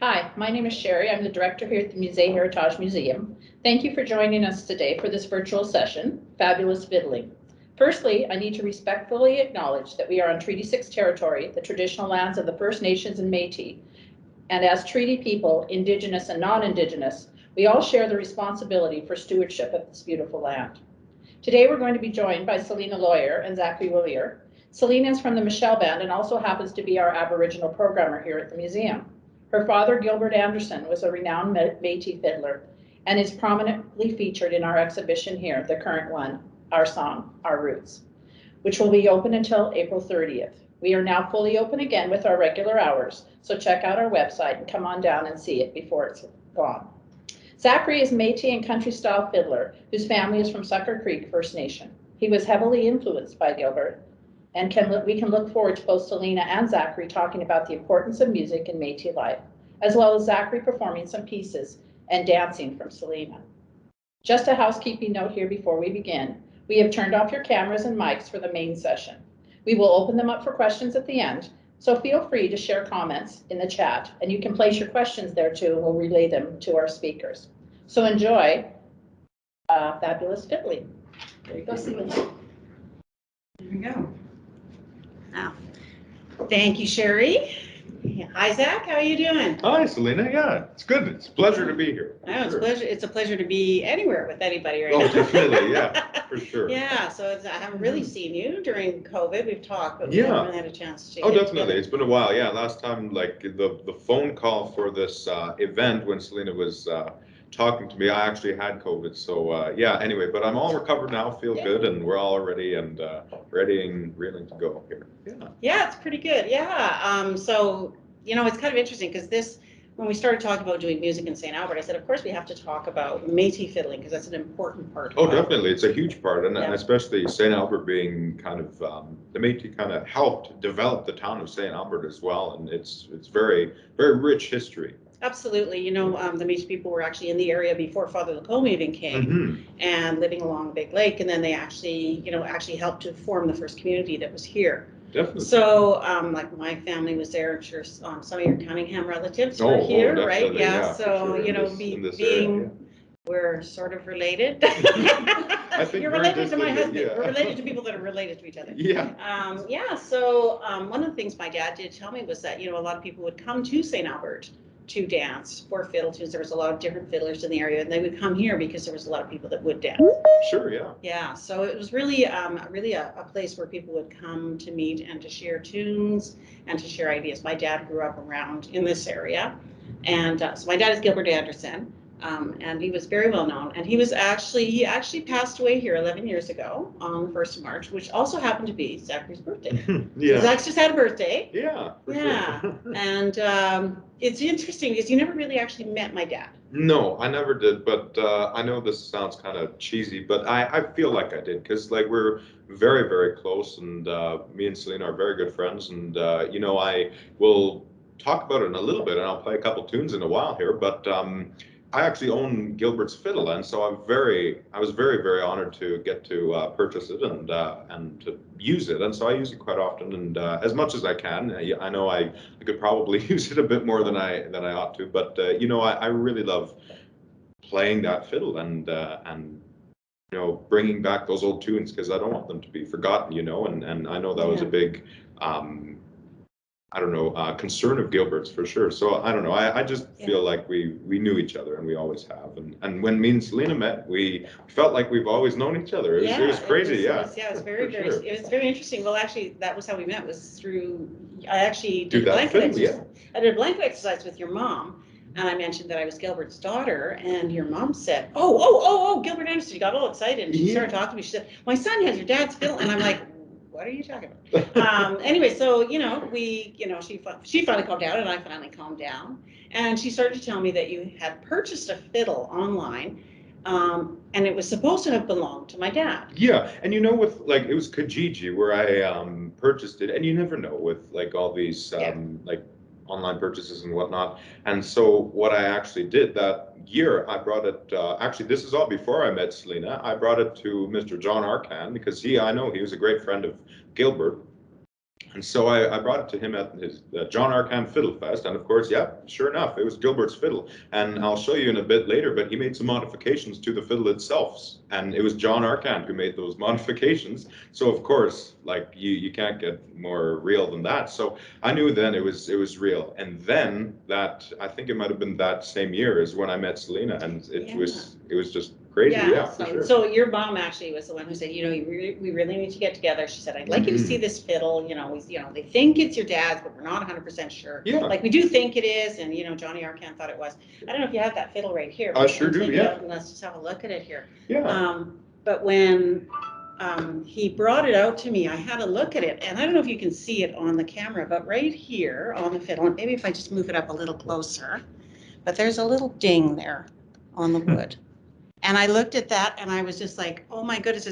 Hi, my name is Sherry. I'm the director here at the Musée Héritage Museum. Thank you for joining us today for this virtual session, Fabulous Fiddling. Firstly, I need to respectfully acknowledge that we are on Treaty 6 territory, the traditional lands of the First Nations and Métis. And as treaty people, Indigenous and non-Indigenous, we all share the responsibility for stewardship of this beautiful land. Today, we're going to be joined by Celina Loyer and Zachary Willier. Celina is from the Michelle Band and also happens to be our Aboriginal programmer here at the museum. Her father, Gilbert Anderson, was a renowned Métis fiddler and is prominently featured in our exhibition here, the current one, Our Song, Our Roots, which will be open until April 30th. We are now fully open again with our regular hours, so check out our website and come on down and see it before it's gone. Zachary is Métis and country-style fiddler whose family is from Sucker Creek First Nation. He was heavily influenced by Gilbert, and we can look forward to both Celina and Zachary talking about the importance of music in Métis life, as well as Zachary performing some pieces and dancing from Celina. Just a housekeeping note here before we begin. We have turned off your cameras and mics for the main session. We will open them up for questions at the end, so feel free to share comments in the chat, and you can place your questions there too, and we'll relay them to our speakers. So enjoy Fabulous Fiddling. There you go, Celina. There we go. Now, thank you, Sherry. Hi, Zach. How are you doing? Hi, Celina. Yeah, it's good. It's a pleasure to be here. Oh, it's a pleasure to be anywhere with anybody right now. Oh, definitely. Yeah, for sure. Yeah, so I haven't really seen you during COVID. We've talked, but we haven't really had a chance to. Oh, definitely. Together. It's been a while. Yeah, last time, like the phone call for this event when Celina was talking to me, I actually had COVID. So yeah. Anyway, but I'm all recovered now. Feel good, and we're all ready and ready and willing to go here. Yeah. Yeah, it's pretty good. Yeah. So it's kind of interesting because when we started talking about doing music in St. Albert, I said, of course, we have to talk about Métis fiddling because that's an important part. Oh, definitely. It's a huge part. And especially St. Albert being kind of, the Métis kind of helped develop the town of St. Albert as well. And it's very, very rich history. Absolutely. The Métis people were actually in the area before Father Lacombe even came and living along the Big Lake. And then they actually helped to form the first community that was here. Definitely. So, like my family was there. I'm sure some of your Cunningham relatives were here, right? Yeah. So, sure. We're sort of related. I think you're related to my husband. Yeah. We're related to people that are related to each other. Yeah. So, one of the things my dad did tell me was that, a lot of people would come to St. Albert to dance for fiddle tunes. There was a lot of different fiddlers in the area, and they would come here because there was a lot of people that would dance. Sure, yeah. Yeah, so it was really a place where people would come to meet and to share tunes and to share ideas. My dad grew up around in this area, and so my dad is Gilbert Anderson, and he was very well known. And he actually passed away here 11 years ago on the 1st of March, which also happened to be Zachary's birthday. Yeah. So Zach just had a birthday. Yeah. Sure. And it's interesting because you never really actually met my dad. No, I never did, but I know this sounds kind of cheesy, but I feel like I did because like we're very, very close, and me and Celina are very good friends, and I will talk about it in a little bit, and I'll play a couple tunes in a while here, but I actually own Gilbert's fiddle, and so I was very, very honored to get to purchase it and to use it, and so I use it quite often, and as much as I can. I know I could probably use it a bit more than I ought to, but I really love playing that fiddle and bringing back those old tunes because I don't want them to be forgotten, and I know that was a big concern of Gilbert's for sure. So I don't know. I just feel like we knew each other, and we always have. And when me and Celina met, we felt like we've always known each other. It was crazy. It was very interesting. Well, actually, that was how we met. Was through I actually did a blanket exercise. I did a blanket exercise with your mom. And I mentioned that I was Gilbert's daughter, and your mom said, "Oh, Gilbert Anderson." She got all excited, and she started talking to me. She said, "My son has your dad's fiddle," and I'm like, what are you talking about? Anyway, so, she finally calmed down, and I finally calmed down. And she started to tell me that you had purchased a fiddle online, and it was supposed to have belonged to my dad. Yeah, and with, it was Kijiji where I purchased it, and you never know with, all these, online purchases and whatnot. And so what I actually did that year, I brought it, actually this is all before I met Celina, I brought it to Mr. John Arcan because I know he was a great friend of Gilbert. And so I brought it to him at his John Arcan Fiddle Fest, and of course, yeah, sure enough, it was Gilbert's fiddle. And I'll show you in a bit later, but he made some modifications to the fiddle itself, and it was John Arcan who made those modifications. So of course, like you can't get more real than that. So I knew then it was real. And then that, I think it might have been that same year is when I met Celina, and it was just crazy. Yeah, for sure. So your mom actually was the one who said, you know, we really need to get together. She said, I'd like you to see this fiddle. You know, they think it's your dad's, but we're not 100% sure. Yeah. Like we do think it is, and you know, Johnny Arcan thought it was. I don't know if you have that fiddle right here. I sure do. Yeah. Let's just have a look at it here. Yeah. But when he brought it out to me, I had a look at it, and I don't know if you can see it on the camera, but right here on the fiddle, and maybe if I just move it up a little closer, but there's a little ding there on the wood. And I looked at that and I was just like, oh my goodness,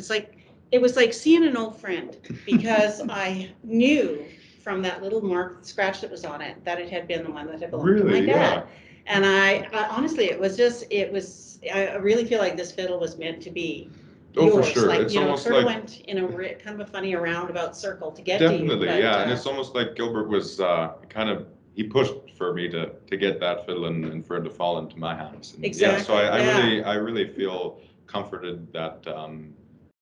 it was like seeing an old friend, because I knew from that little scratch that was on it that it had been the one that had belonged to my dad. Yeah. And I honestly, I really feel like this fiddle was meant to be yours. For sure. Like, it's you know, almost sort like, of went in a kind of a funny roundabout circle to get definitely, to you. But, yeah. And it's almost like Gilbert was he pushed for me to get that fiddle and for it to fall into my hands. And exactly. Yeah, so I really feel comforted that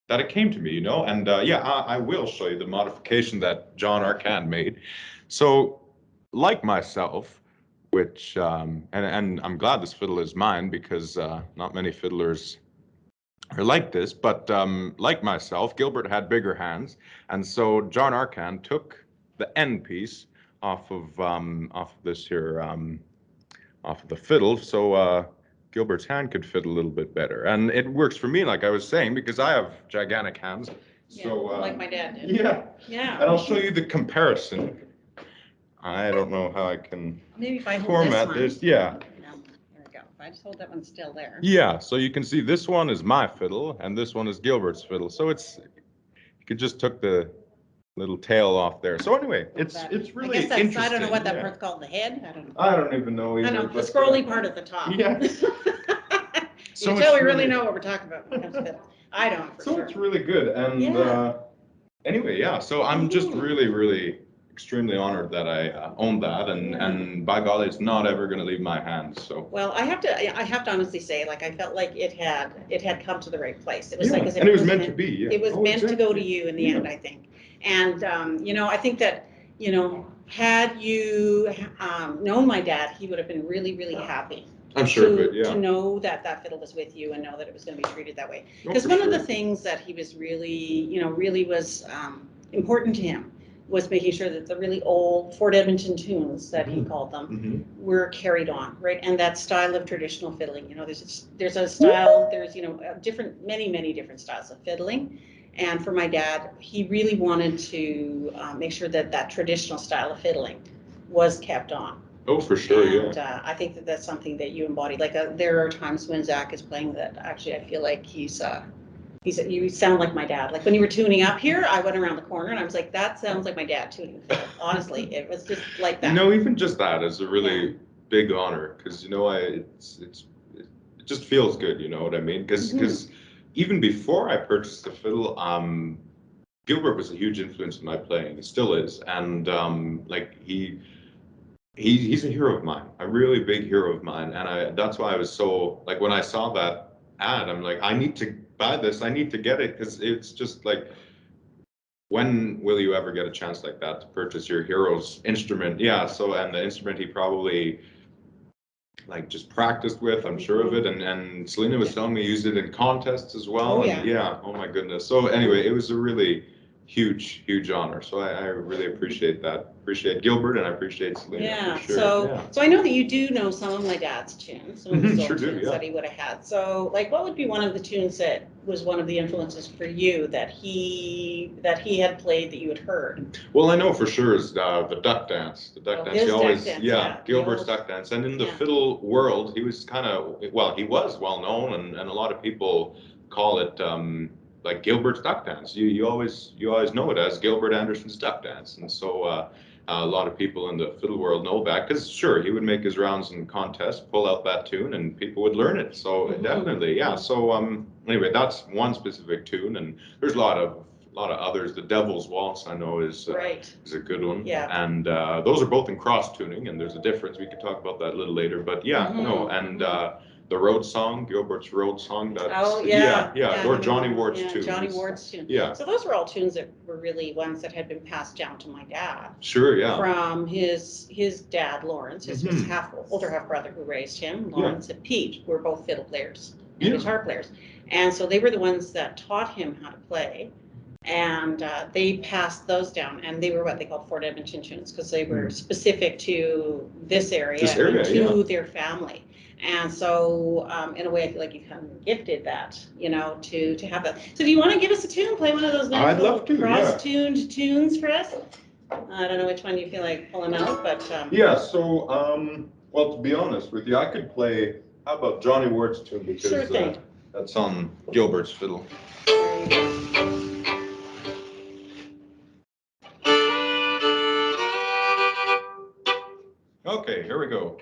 that it came to me, you know. And I will show you the modification that John Arcan made. So, like myself, which and I'm glad this fiddle is mine, because not many fiddlers are like this. But like myself, Gilbert had bigger hands, and so John Arcan took the end piece off of this here, off of the fiddle, so Gilbert's hand could fit a little bit better, and it works for me, like I was saying, because I have gigantic hands. So like my dad did. Yeah. And I'll show you the comparison. I don't know how I can maybe if I format hold this. Yeah. There we go. If I just hold that one still there. Yeah. So you can see this one is my fiddle, and this one is Gilbert's fiddle. So you could just took the little tail off there. So anyway, it's really interesting. I don't know what that part's called, the head? I don't know. I don't even know either. I know, the scrolly part at the top. Yeah. So you can tell we really know what we're talking about when it comes to fiddle. I don't, for so sure. It's really good. And anyway, yeah, so I'm just really, really extremely honored that I own that, and by golly, it's not ever going to leave my hands. So well, I have to honestly say, like, I felt like it had come to the right place. It was like, and it was meant to be. Yeah. It was meant to go to you in the end, I think. And you know, I think that, you know, had you known my dad, he would have been really, really happy. I'm sure to know that that fiddle was with you and know that it was going to be treated that way. Because one of the things that he was really, you know, really was important to him was making sure that the really old Fort Edmonton tunes that he called them were carried on, right? And that style of traditional fiddling, you know, there's a style, there's, you know, many different styles of fiddling. And for my dad, he really wanted to make sure that that traditional style of fiddling was kept on. Oh, for sure, and, I think that that's something that you embody. Like there are times when Zach is playing that actually I feel like you sound like my dad. Like when you were tuning up here, I went around the corner and I was like, that sounds like my dad tuning the fiddle. Honestly, it was just like that. You know, even just that is a really big honor, because you know, it just feels good. You know what I mean? Because even before I purchased the fiddle, Gilbert was a huge influence in my playing. He still is, and like he's a hero of mine, a really big hero of mine, and that's why I was so, like, when I saw that ad, I'm like, I need to buy this, I need to get it, because it's just like, when will you ever get a chance like that to purchase your hero's instrument? Yeah, so, and the instrument he probably like just practiced with, I'm sure of it, and Celina was telling me he used it in contests as well. Oh my goodness. So anyway, it was a really huge honor. So I really appreciate that. Appreciate Gilbert, and I appreciate Celina. Yeah. For sure. So I know that you do know some of my dad's tunes, some of his old tunes yeah. that he would have had. So like, what would be one of the tunes that was one of the influences for you that he had played that you had heard? Well, I know for sure is the duck dance. The duck dance. He always, Gilbert's duck dance. And in the fiddle world, he was kind of, well, he was well known, and a lot of people call it like Gilbert's duck dance. You always know it as Gilbert Anderson's duck dance. And so a lot of people in the fiddle world know that, because sure, he would make his rounds in contests, pull out that tune, and people would learn it. So definitely, yeah. So anyway, that's one specific tune, and there's a lot of lot of others. The Devil's Waltz, I know, is a good one. Yeah. And those are both in cross tuning, and there's a difference. We could talk about that a little later. But yeah, no, and the Road Song, Gilbert's Road Song. That's, or Johnny Ward's tunes. Johnny Ward's tunes. Yeah. So those were all tunes that were really ones that had been passed down to my dad. Sure, yeah. From his dad, Lawrence, his older half brother who raised him, Lawrence and Pete, who were both fiddle players and guitar players. And so they were the ones that taught him how to play. And they passed those down, and they were what they called Fort Edmonton tunes, because they were specific to this area and to their family. And so, in a way, I feel like you kind of gifted that, you know, to have that. So, do you want to give us a tune? Play one of those nice little cross-tuned tunes for us? I don't know which one you feel like pulling out, but yeah. So, well, to be honest with you, I could play. How about Johnny Ward's tune, because that's on Gilbert's fiddle. Okay, here we go.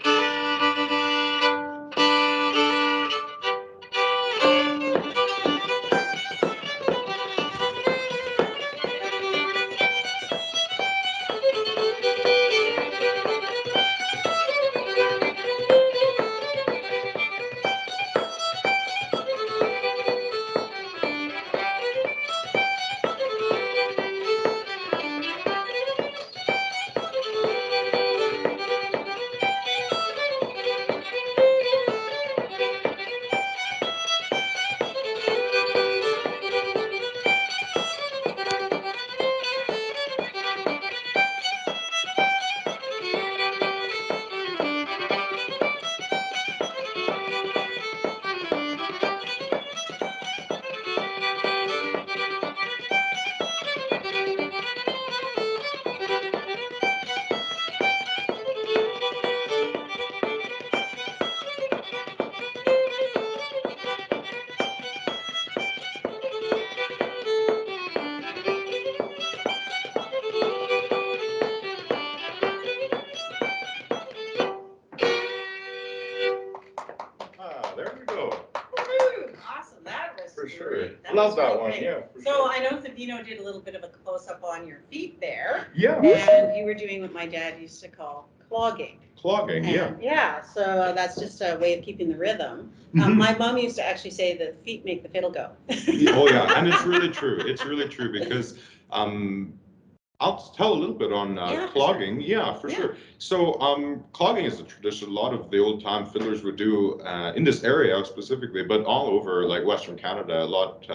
Love that one, yeah. So I know Sabino did a little bit of a close-up on your feet there. Yeah. And you were doing what my dad used to call clogging. Clogging, Yeah, so that's just a way of keeping the rhythm. My mom used to actually say the feet make the fiddle go. Oh yeah, and it's really true. It's really true, because I'll tell a little bit on clogging. For sure. So clogging is a tradition a lot of the old time fiddlers would do in this area specifically, but all over like Western Canada, a lot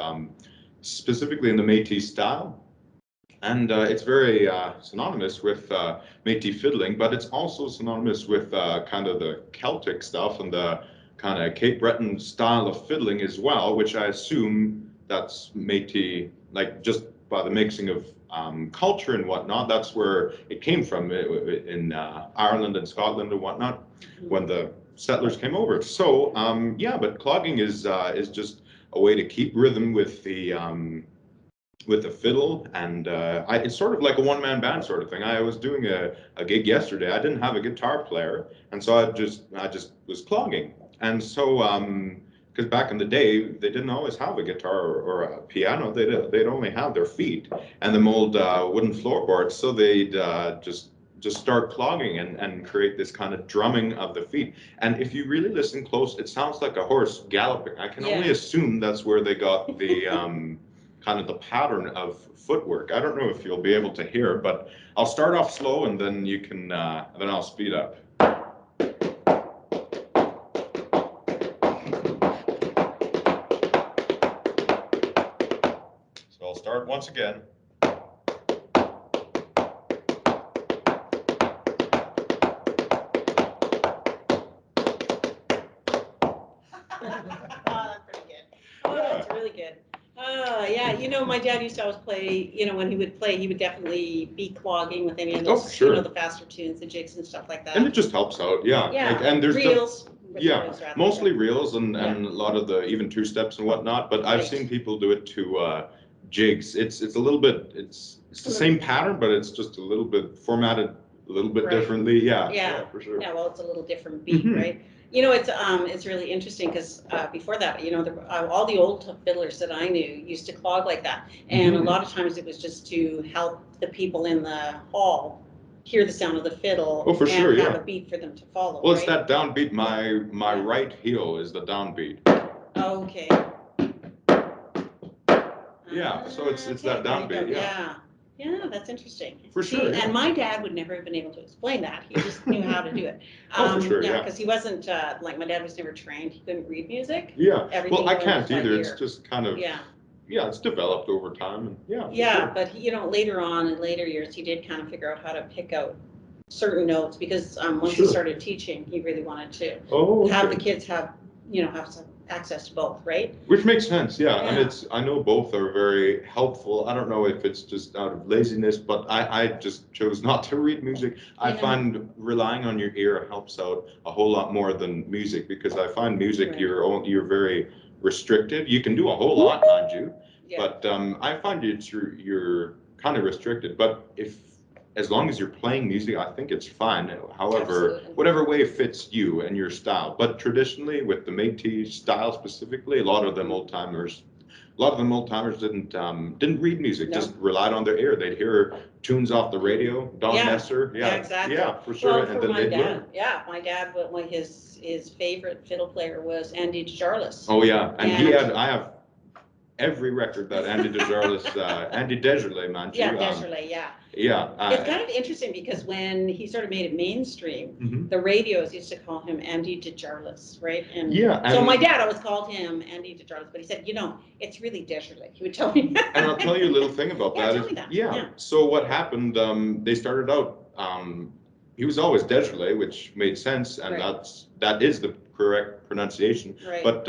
specifically in the Métis style. And it's very synonymous with Métis fiddling, but it's also synonymous with kind of the Celtic stuff and the kind of Cape Breton style of fiddling as well, which I assume that's Métis, like just by the mixing of culture and whatnot. That's where it came from in Ireland and Scotland and whatnot when the settlers came over. So but clogging is just a way to keep rhythm with the fiddle, and it's sort of like a one-man band sort of thing. I was doing a gig yesterday. I didn't have a guitar player, and so I just was clogging. And so because back in the day they didn't always have a guitar or a piano. They'd only have their feet and the old wooden floorboards. So they'd just start clogging and create this kind of drumming of the feet. And if you really listen close, it sounds like a horse galloping. I can only assume that's where they got the kind of the pattern of footwork. I don't know if you'll be able to hear, but I'll start off slow and then you can then I'll speed up. So I'll start once again. My dad used to always play, when he would play, he would definitely be clogging with any of those, the faster tunes, the jigs and stuff like that. And it just helps out, and there's reels. Mostly reels and a lot of the even two steps and whatnot. But I've seen people do it to jigs. It's a little bit, it's the same pattern, but it's just a little bit formatted a little bit Right. differently. Yeah. Yeah, for sure. Yeah, well, it's a little different beat, Mhm. right? You know, it's really interesting because before that, you know, all the old fiddlers that I knew used to clog like that. And a Mhm. lot of times it was just to help the people in the hall hear the sound of the fiddle Oh, for sure, and have yeah. a beat for them to follow, Well, it's right? that downbeat. My Yeah. right heel is the downbeat. Okay. Yeah, so it's that there you go. downbeat, yeah. Yeah, that's interesting. For See, sure, yeah. and my dad would never have been able to explain that. He just knew how to do it. Oh, for sure, yeah. Because he wasn't, like, my dad was never trained. He couldn't read music. Yeah, Everything well, I went can't by either. ear. It's just kind of, Yeah, it's developed over time, and yeah, for yeah, sure. but you know, later on in later years, he did kind of figure out how to pick out certain notes because once he Sure. started teaching, he really wanted to Oh, have the okay. kids have some access to both, right? Which makes sense, yeah, and Yeah. I know both are very helpful. I don't know if it's just out of laziness, but I just chose not to read music. I Yeah. find relying on your ear helps out a whole lot more than music, because I find music, Right. you're very restricted. You can do a whole lot, mind you, Yeah. but I find you're kind of restricted. But as long as you're playing music, I think it's fine. However, Absolutely. whatever way fits you and your style. But traditionally, with the Métis style specifically, a lot of them old timers didn't read music, No. just relied on their ear. They'd hear tunes off the radio, Don Yeah. Messer, Yeah, exactly. yeah, for sure, Well, and for then my they'd dad, learn. my dad, his favorite fiddle player was Andy DeJarlis. Oh yeah, and And- I have every record that Andy DeJarlis, Andy Deserlet, man. Yeah, Deserlet, yeah. Yeah. It's kind of interesting because when he sort of made it mainstream, Mhm. the radios used to call him Andy DeJarlis, right? And Yeah, so and- my dad always called him Andy DeJarlis, but he said, it's really Deserlet. He would tell me. And I'll tell you a little thing about Yeah, that. tell is- me that. Yeah. Yeah. So what happened? They started out. He was always Deserlet, which made sense, and Right. that is the correct pronunciation. Right. But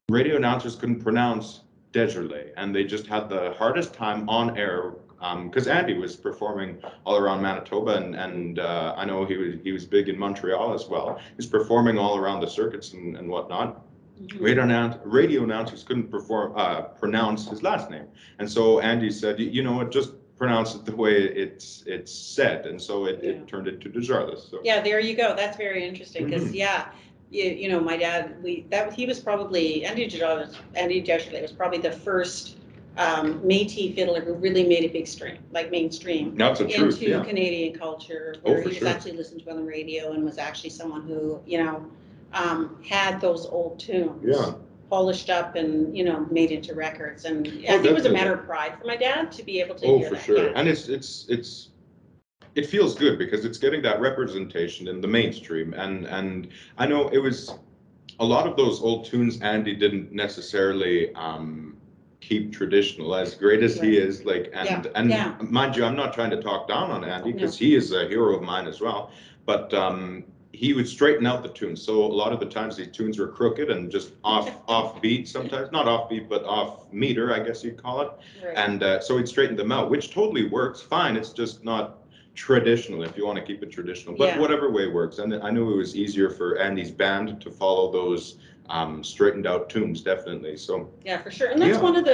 radio announcers couldn't pronounce Deserlet, and they just had the hardest time on air. Because Andy was performing all around Manitoba, and I know he was big in Montreal as well. He was performing all around the circuits and whatnot. Mhm. Radio announcers couldn't pronounce his last name, and so Andy said, you know what, just pronounce it the way it's said, and so Yeah. it turned into DeJarlis. So. Yeah, there you go. That's very interesting because Mhm. my dad, he was probably Andy Deserlet was probably the first Métis fiddler who really made it mainstream That's the truth, into yeah. Canadian culture, Oh, where for he was sure. actually listened to on the radio and was actually someone who had those old tunes. Yeah. Polished up and made into records, and I think it was a definitely. matter of pride for my dad to be able to Oh, hear for that. sure. Yeah. And it feels good because it's getting that representation in the mainstream. And I know it was a lot of those old tunes Andy didn't necessarily keep traditional, as great as he Right. is. And Yeah. mind you, I'm not trying to talk down on Andy, because No. he is a hero of mine as well. But he would straighten out the tunes. So a lot of the times these tunes were crooked and just off beat sometimes. Not off beat, but off meter, I guess you'd call it. Right. And so he'd straighten them out, which totally works fine. It's just not traditional if you want to keep it traditional, but Yeah. whatever way works. And I knew it was easier for Andy's band to follow those straightened out tunes, definitely. So Yeah, for sure. And that's Yeah. one of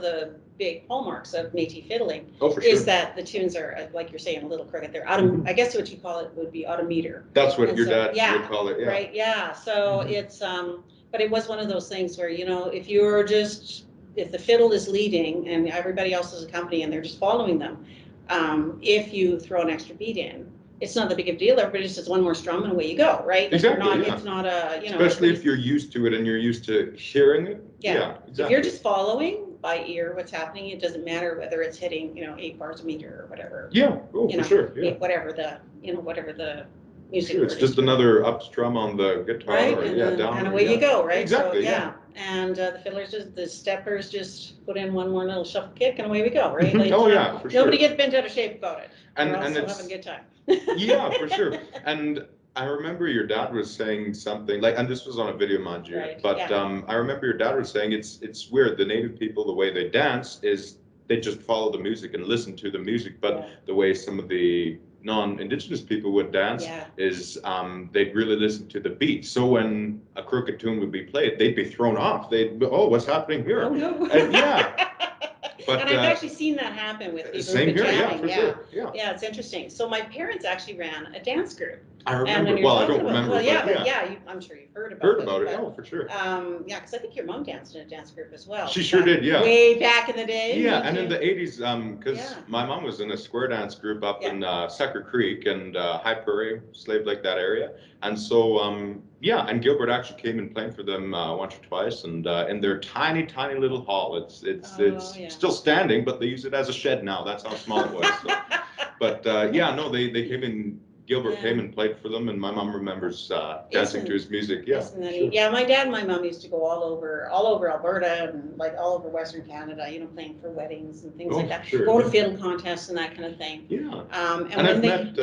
the big hallmarks of Métis fiddling oh, for sure. is that the tunes are, like you're saying, a little crooked. They're out of, Mhm. I guess what you call it would be out of meter. That's what And your so- dad yeah, would call it. Yeah. Right, yeah. So Mhm. it's but it was one of those things where, if the fiddle is leading and everybody else is accompanying and they're just following them, if you throw an extra beat in, it's not that big of a deal. Everybody just does one more strum and away you go, right? Exactly, yeah. It's not a, Especially if you're used to it and you're used to hearing it. Yeah. Exactly. If you're just following by ear what's happening, it doesn't matter whether it's hitting, 8 bars a meter or whatever. Yeah. Oh, you for know, sure. Yeah. Whatever the music. Sure. It's word just is. another up strum on the guitar, Right, or and down. and or- away you go, right? Exactly. So, Yeah. And the steppers just put in one more little shuffle kick and away we go, right? Oh, yeah, for sure. Nobody gets bent out of shape about it. And We're all still it's having a good time. yeah, for sure. And I remember your dad was saying something and this was on a video, mind you. Right, But yeah. I remember your dad was saying it's weird. The native people, the way they dance is they just follow the music and listen to the music. But Yeah. the way some of the non-indigenous people would dance Yeah. is they'd really listen to the beat. So when a crooked tune would be played, they'd be thrown off. What's happening here? Oh, no. And yeah. But and I've actually seen that happen with people same who've been here, jamming. for sure. Yeah, it's interesting. So my parents actually ran a dance group. I And remember. when you're Well, I talking don't about, remember. well, yeah, but but yeah, I'm sure you've heard about heard it. about it. but, Oh, for sure. Yeah, because I think your mom danced in a dance group as well. She sure did. Yeah. Way back in the day. Yeah, and in the 80s, because Yeah. my mom was in a square dance group up Yeah. in Sucker Creek and High Prairie, Slave Lake, that area. And so, yeah, and Gilbert actually came and played for them once or twice, and in their tiny, tiny little hall. It's yeah. still standing, but they use it as a shed now. That's how small it was. So. But yeah, no, they came in. Gilbert came and played for them, and my mom remembers dancing to his music. Yeah, sure. Yeah, my dad and my mom used to go all over Alberta and like all over Western Canada, you know, playing for weddings and things like that. Sure, go to fiddle contests and that kind of thing. Yeah. And I've met.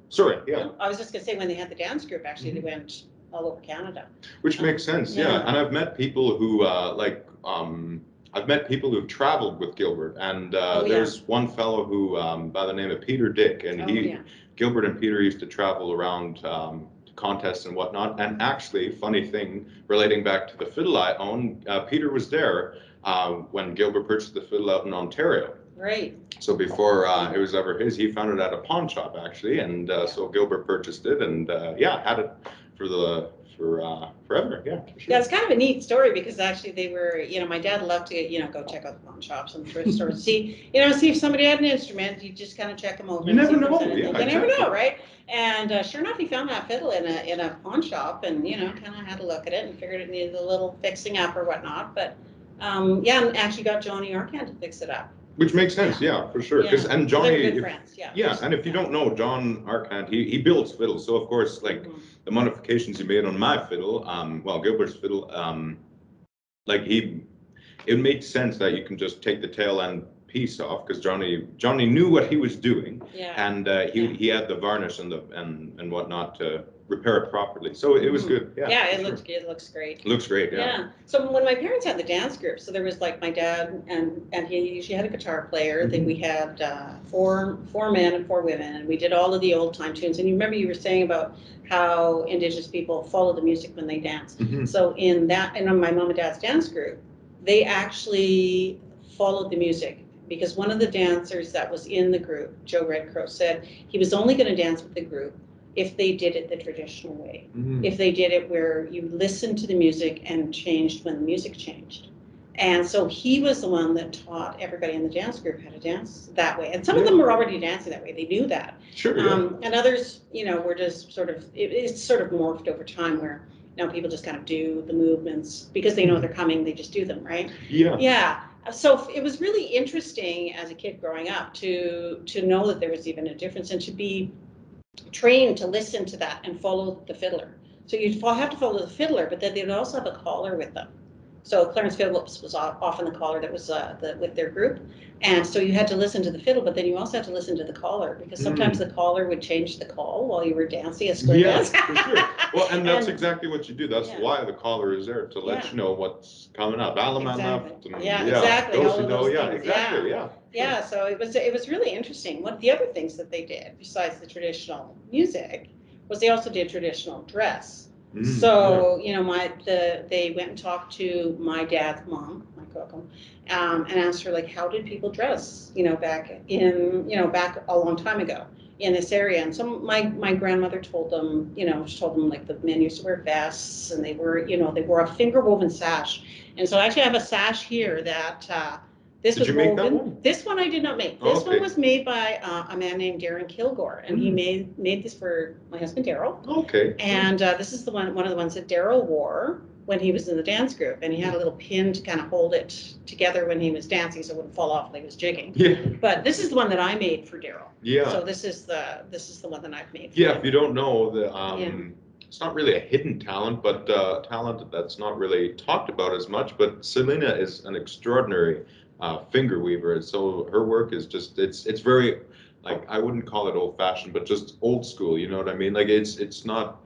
Sorry. Yeah. I was just gonna say when they had the dance group, actually, they went all over Canada. Which makes sense. Yeah. And I've met people who I've met people who've traveled with Gilbert, and there's one fellow who by the name of Peter Dick, and Gilbert and Peter used to travel around contests and whatnot. And actually, funny thing, relating back to the fiddle I own, Peter was there when Gilbert purchased the fiddle out in Ontario. Right. So before it was ever his, he found it at a pawn shop actually, and so Gilbert purchased it, and had it for forever. Yeah. For sure. Yeah, it's kind of a neat story because actually they were, you know, my dad loved to, you know, go check out the pawn shops and thrift stores, see if somebody had an instrument, you just kind of check them over. You never know. Yeah, you never know, right? And sure enough, he found that fiddle in a pawn shop, and you know, kind of had a look at it and figured it needed a little fixing up or whatnot. But and actually got Johnny Arcand to fix it up. Which makes sense, yeah, for sure. Because and Johnny, they're good friends, and if you don't know John Arcand, he builds fiddles. So of course, like the modifications he made on my fiddle, Gilbert's fiddle, it made sense that you can just take the tail end piece off because Johnny knew what he was doing, and he had the varnish and whatnot to repair it properly. So it was good. Yeah, it looks good. It looks great. It looks great. Yeah. So when my parents had the dance group, so there was like my dad and he usually had a guitar player. Then we had four men and 4 women, and we did all of the old time tunes. And you remember you were saying about how Indigenous people follow the music when they dance. So in my mom and dad's dance group, they actually followed the music. Because one of the dancers that was in the group, Joe Red Crow, said he was only going to dance with the group if they did it the traditional way. If they did it where you listened to the music and changed when the music changed. And so he was the one that taught everybody in the dance group how to dance that way. And some of them were already dancing that way. They knew that. Sure. And others, you know, were just sort of, it's sort of morphed over time where now people just kind of do the movements because they know they're coming, they just do them, right? Yeah. Yeah. So it was really interesting as a kid growing up to know that there was even a difference and to be trained to listen to that and follow the fiddler. So you'd have to follow the fiddler, but then they'd also have a caller with them. So Clarence Phillips was often the caller that was with their group. And so you had to listen to the fiddle, but then you also had to listen to the caller because sometimes the caller would change the call while you were dancing a square dance. For sure. Well, and that's exactly what you do. That's why the caller is there, to let you know what's coming up. Alaman left. And, exactly. All of those things. Exactly. Yeah, so it was really interesting. One of the other things that they did, besides the traditional music, was they also did traditional dress. So, you know, they went and talked to my dad's mom, my coco, and asked her, like, how did people dress, you know, back a long time ago in this area. And so my grandmother told them, you know, she told them like the men used to wear vests and they wore a finger woven sash. And so I actually have a sash here that this was woven. This one I did not make. This one was made by a man named Darren Kilgore, and he made this for my husband Daryl. Okay. And this is one of the ones that Daryl wore when he was in the dance group, and he had a little pin to kind of hold it together when he was dancing, so it wouldn't fall off when he was jigging. Yeah. But this is the one that I made for Daryl. Yeah. So this is the one that I've made. For him. If you don't know it's not really a hidden talent, but talent that's not really talked about as much. But Celina is an extraordinary finger weaver, so her work is just it's very, like, I wouldn't call it old fashioned, but just old school, you know what I mean? Like it's not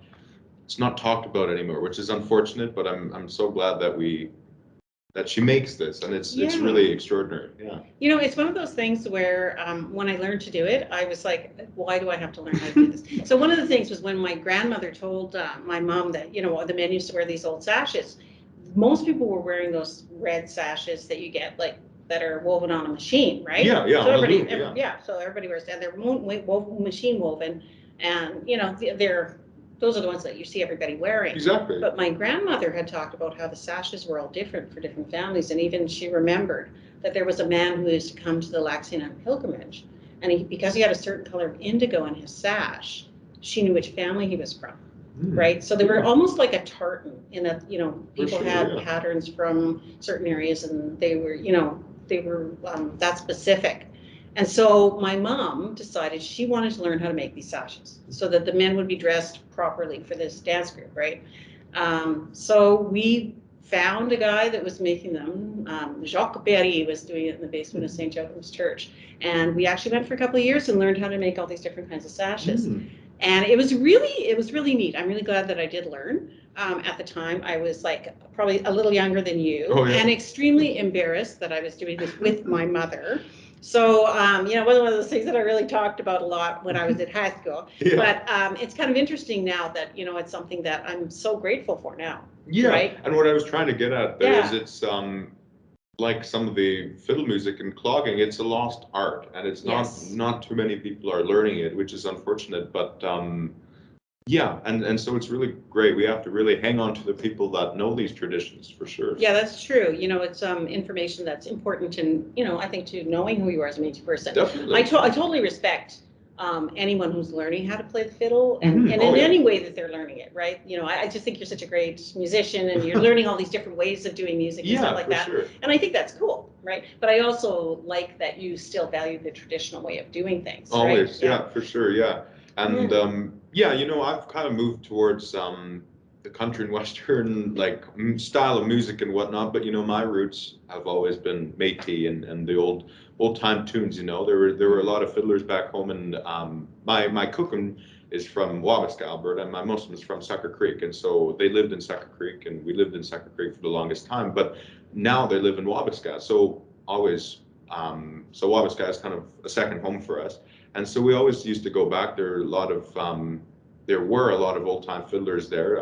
talked about anymore, which is unfortunate, but I'm so glad that she makes this, and it's really extraordinary. Yeah. You know, it's one of those things where when I learned to do it, I was like, why do I have to learn how to do this? So one of the things was when my grandmother told my mom that, you know, the men used to wear these old sashes. Most people were wearing those red sashes that you get, like, that are woven on a machine, right? Yeah, yeah, So on a everybody, loom, yeah. so everybody wears that. They're machine woven, and you know, those are the ones that you see everybody wearing. Exactly. But my grandmother had talked about how the sashes were all different for different families, and even she remembered that there was a man who used to come to the Lac-Saint-Anne pilgrimage, and because he had a certain color of indigo in his sash, she knew which family he was from. Right, so they were almost like a tartan in that, you know, people had patterns from certain areas, and they were, you know, that specific. And so my mom decided she wanted to learn how to make these sashes so that the men would be dressed properly for this dance group, right? So we found a guy that was making them. Jacques Berry was doing it in the basement of St. Joseph's Church, and we actually went for a couple of years and learned how to make all these different kinds of sashes. And it was really neat. I'm really glad that I did learn. At the time, I was like probably a little younger than you, and extremely embarrassed that I was doing this with my mother. So, you know, one of those things that I really talked about a lot when I was at high school. But it's kind of interesting now that, you know, it's something that I'm so grateful for now. Right? And what I was trying to get at there is it's like some of the fiddle music and clogging, it's a lost art, and it's not too many people are learning it, which is unfortunate. But and so it's really great. We have to really hang on to the people that know these traditions for sure. Yeah, that's true. You know, it's information that's important, and you know, I think to knowing who you are as a Métis person. Definitely. I totally respect anyone who's learning how to play the fiddle, and in any way that they're learning it, right? You know, I just think you're such a great musician, and you're learning all these different ways of doing music and stuff like that. Sure. And I think that's cool, right? But I also like that you still value the traditional way of doing things. Always, right? For sure, And you know, I've kind of moved towards the country and western like style of music and whatnot, but you know, my roots have always been Métis and the old time tunes. You know, there were a lot of fiddlers back home, and my cooking is from Wabasca, Alberta, and my Muslim is from Sucker Creek, and so they lived in Sucker Creek, and we lived in Sucker Creek for the longest time, but now they live in Wabasca, so always so Wabasca is kind of a second home for us, and so we always used to go back. There were a lot of old-time fiddlers there.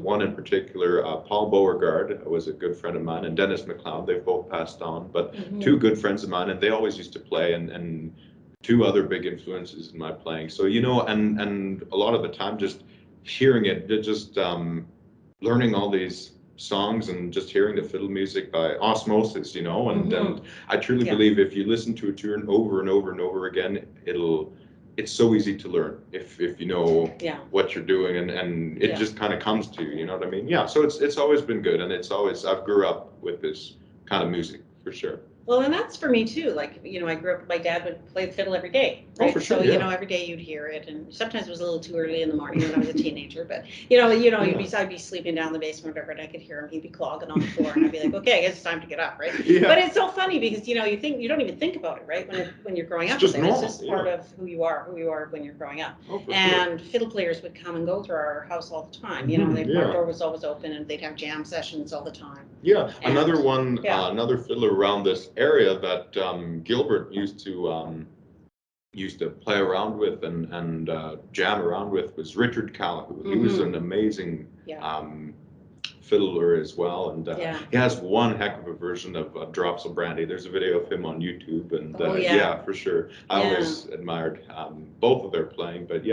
One in particular, Paul Beauregard, was a good friend of mine, and Dennis McLeod. They've both passed on, but two good friends of mine, and they always used to play, and two other big influences in my playing. So, you know, and a lot of the time just hearing it, just learning all these songs and just hearing the fiddle music by osmosis, you know, and I truly believe if you listen to a tune over and over and over again, it's so easy to learn if you know what you're doing, and it just kind of comes to you, you know what I mean? Yeah, so it's always been good, and I've grew up with this kind of music for sure. Well, and that's for me too. Like, you know, I grew up, my dad would play the fiddle every day, right? Oh, for sure, so, you know, every day you'd hear it, and sometimes it was a little too early in the morning when I was a teenager, but I'd be sleeping down in the basement or whatever, and I could hear him, he'd be clogging on the floor, and I'd be like, okay, I guess it's time to get up, right? But it's so funny because, you know, you don't even think about it, right? When you're growing up, it's just just part of who you are when you're growing up. Oh, for and fiddle players would come and go through our house all the time. You know, our door was always open, and they'd have jam sessions all the time. Yeah, and another fiddler around this area that Gilbert used to play around with and jam around with was Richard Calhoun. He was an amazing fiddler as well, and he has one heck of a version of Drops of Brandy. There's a video of him on YouTube, and for sure. I always admired both of their playing, but they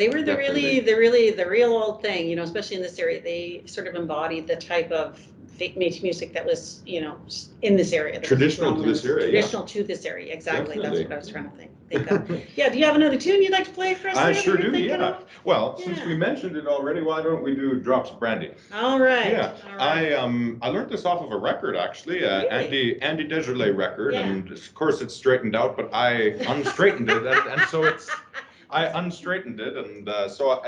were the real old thing, you know, especially in this area. They sort of embodied the type of Métis music that was, you know, in this area. Traditional to this area. Traditional to this area, exactly. Definitely. That's what I was trying to think of. Do you have another tune you'd like to play for us? I sure do, Well, since we mentioned it already, why don't we do Drops of Brandy? All right. Yeah. I learned this off of a record, actually, really? Andy Desjardins record, and of course it's straightened out, but I unstraightened it, and so I unstraightened it, and so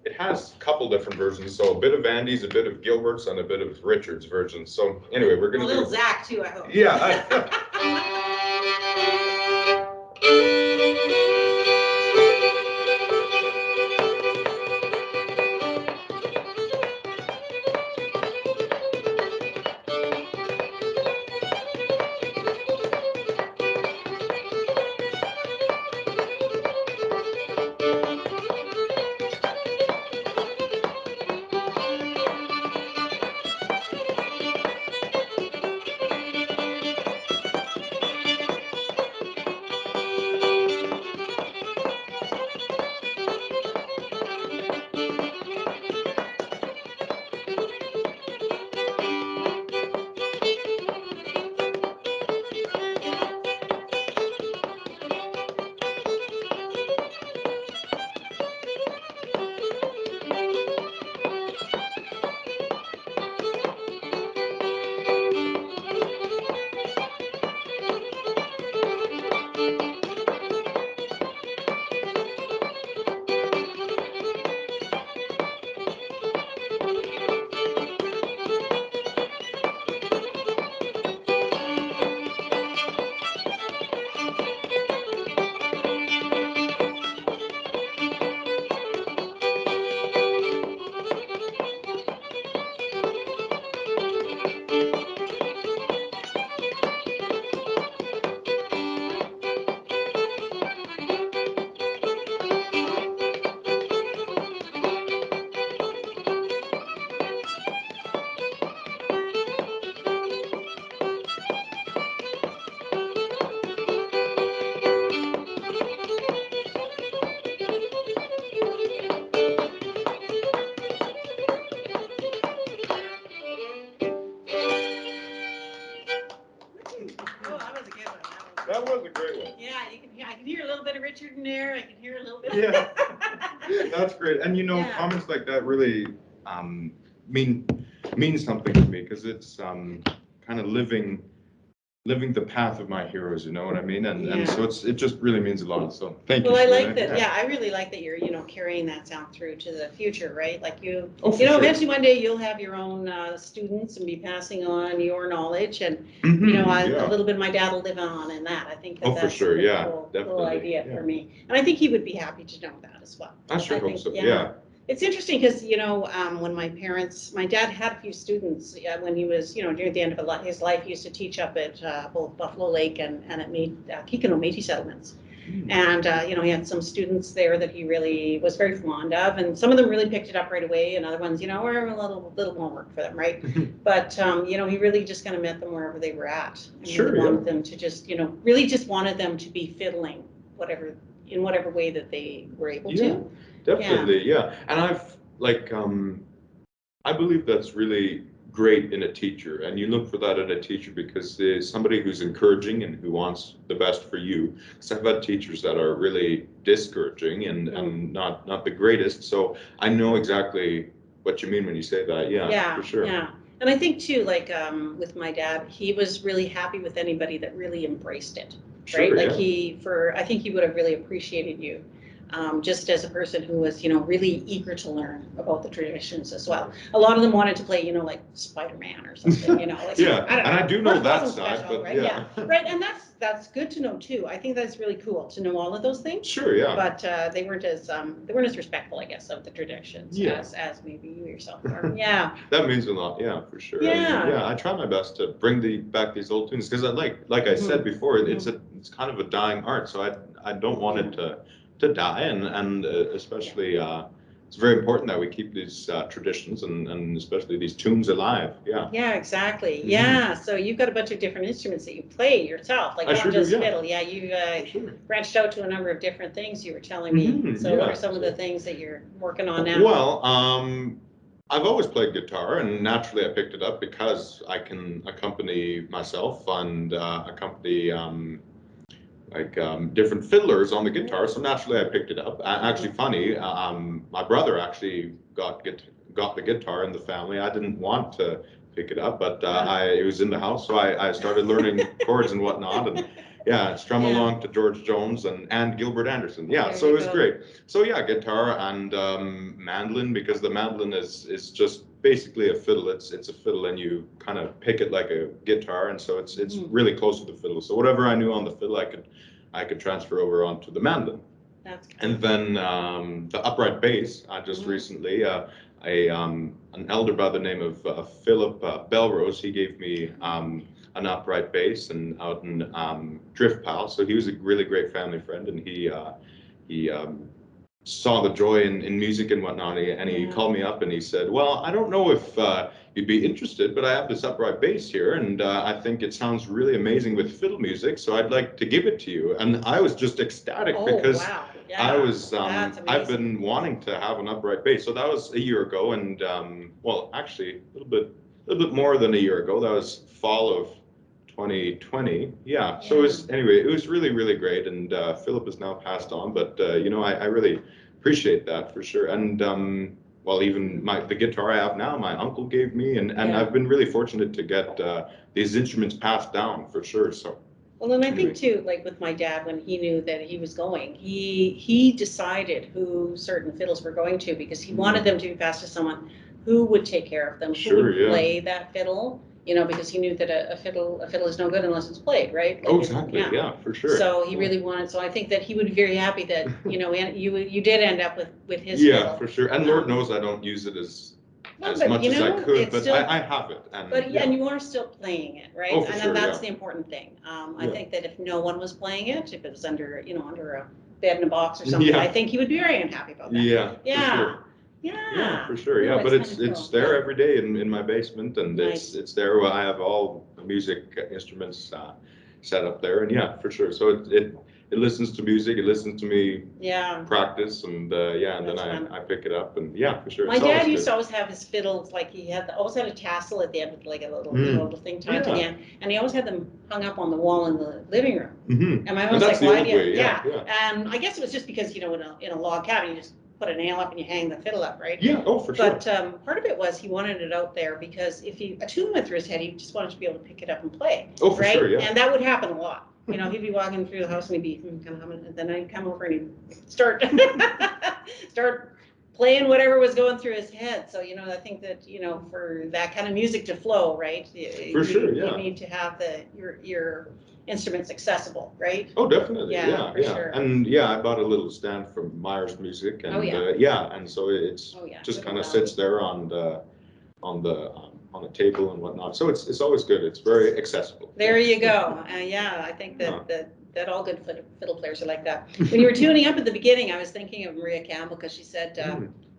it has a couple different versions. So a bit of Andy's, a bit of Gilbert's, and a bit of Richard's version. So anyway, we're gonna do a little Zach too, I hope. Yeah. great. Yeah, I can hear a little bit of Richard in there. I can hear a little bit. Yeah, that's great. And Yeah. comments like that really mean something to me because it's kind of living the path of my heroes, you know what I mean? And so it just really means a lot. So thank you. Well, I Celina. like that. Yeah, I really like that you're, carrying that sound through to the future, right? Like you, Oh, for sure. eventually one day you'll have your own students and be passing on your knowledge, and a little bit of my dad will live on in that. I think for that's sure. a Yeah, cool definitely. idea for me, and I think he would be happy to know that as well. I sure hope so. Yeah. It's interesting because, when my dad had a few students when he was, near the end of his life, he used to teach up at both Buffalo Lake and at Kikino Métis settlements. And, he had some students there that he really was very fond of, and some of them really picked it up right away, and other ones, were a little more work for them, right? But, he really just kind of met them wherever they were at. And Sure, really wanted them to just, really just wanted them to be fiddling, in whatever way that they were able to. Definitely, yeah. And I've I believe that's really great in a teacher, and you look for that in a teacher because there's somebody who's encouraging and who wants the best for you. Because I've had teachers that are really discouraging and not the greatest. So I know exactly what you mean when you say that. Yeah, for sure. Yeah. And I think too, like with my dad, he was really happy with anybody that really embraced it. Right? Sure, Like I think he would have really appreciated you. Just as a person who was, really eager to learn about the traditions as well. A lot of them wanted to play, like Spider-Man or something, Like, yeah, I don't know. I do know that side, special, but right? Yeah, right. And that's good to know too. I think that's really cool to know all of those things. Sure, yeah. But they weren't as respectful, I guess, of the traditions as maybe you yourself are. Yeah. That means a lot. Yeah, for sure. Yeah. And, I try my best to bring back these old tunes because I like I said before, it's kind of a dying art, so I don't want it to die, and especially it's very important that we keep these traditions and especially these tunes alive. Yeah, exactly. Yeah, so you've got a bunch of different instruments that you play yourself, like not just fiddle. Yeah, you branched out to a number of different things, you were telling me. So what are some of the things that you're working on now? Well, I've always played guitar, and naturally I picked it up because I can accompany myself and accompany different fiddlers on the guitar, so naturally I picked it up. Actually, funny, my brother actually got the guitar in the family. I didn't want to pick it up, but it was in the house, so I started learning chords and whatnot, and strum along to George Jones and Gilbert Anderson. So it was great. So guitar and mandolin, because the mandolin is just basically a fiddle. It's a fiddle, and you kind of pick it like a guitar, and so it's really close to the fiddle. So whatever I knew on the fiddle, I could transfer over onto the mandolin. That's cool. And then the upright bass. I just recently an elder by the name of Philip Belrose. He gave me an upright bass and out in Drift Pal. So he was a really great family friend, and he saw the joy in music and whatnot, and he called me up and he said, well, I don't know if you'd be interested, but I have this upright bass here, and I think it sounds really amazing with fiddle music, so I'd like to give it to you. And I was just ecstatic because I was I've been wanting to have an upright bass. So that was a year ago, and actually a little bit more than a year ago. That was fall of 2020. So it was really, really great, and Philip is now passed on, but I really appreciate that for sure. And even the guitar I have now, my uncle gave me, and I've been really fortunate to get these instruments passed down for sure. So well, and I think too, like with my dad, when he knew that he was going, he decided who certain fiddles were going to, because he wanted them to be passed to someone who would take care of them, who would play that fiddle. Because he knew that a fiddle is no good unless it's played, right? Like exactly. Yeah, for sure. So he really wanted. So I think that he would be very happy that you did end up with his fiddle. For sure. And Lord knows I don't use it as much as I could, but still, I have it. And, and you are still playing it, right? Oh, for sure, that's the important thing. I think that if no one was playing it, if it was under a bed in a box or something, I think he would be very unhappy about that. For sure. Yeah, for sure. But it's there every day in my basement, and it's there where I have all the music instruments set up there, and for sure. So it listens to music, it listens to me Yeah. practice, and and That's then fun. I pick it up, and yeah, for sure. My It's dad always used good. to always have his fiddles, like he had always had a tassel at the end with like a little, little thing tied to Yeah. the end, and he always had them hung up on the wall in the living room. Mm-hmm. And my And mom's that's like, the why old do you? way, yeah. And I guess it was just because, you know, in a log cabin, you just put a nail up and you hang the fiddle up, right? Yeah, oh, for sure. But part of it was he wanted it out there because if a tune went through his head, he just wanted to be able to pick it up and play. Oh, for right? sure, yeah. And that would happen a lot. You know, he'd be walking through the house and he'd be kind of humming, and then I'd come over and he'd start playing whatever was going through his head. So, you know, I think that, you know, for that kind of music to flow, right? For sure, yeah. You need to have your instruments accessible, right? Oh, definitely, Yeah, for sure. And I bought a little stand from Myers Music, and and so it's just kind of sits there on the table and whatnot. So it's always good. It's very accessible. There you go. I think that all good fiddle players are like that. When you were tuning up at the beginning, I was thinking of Maria Campbell, because she said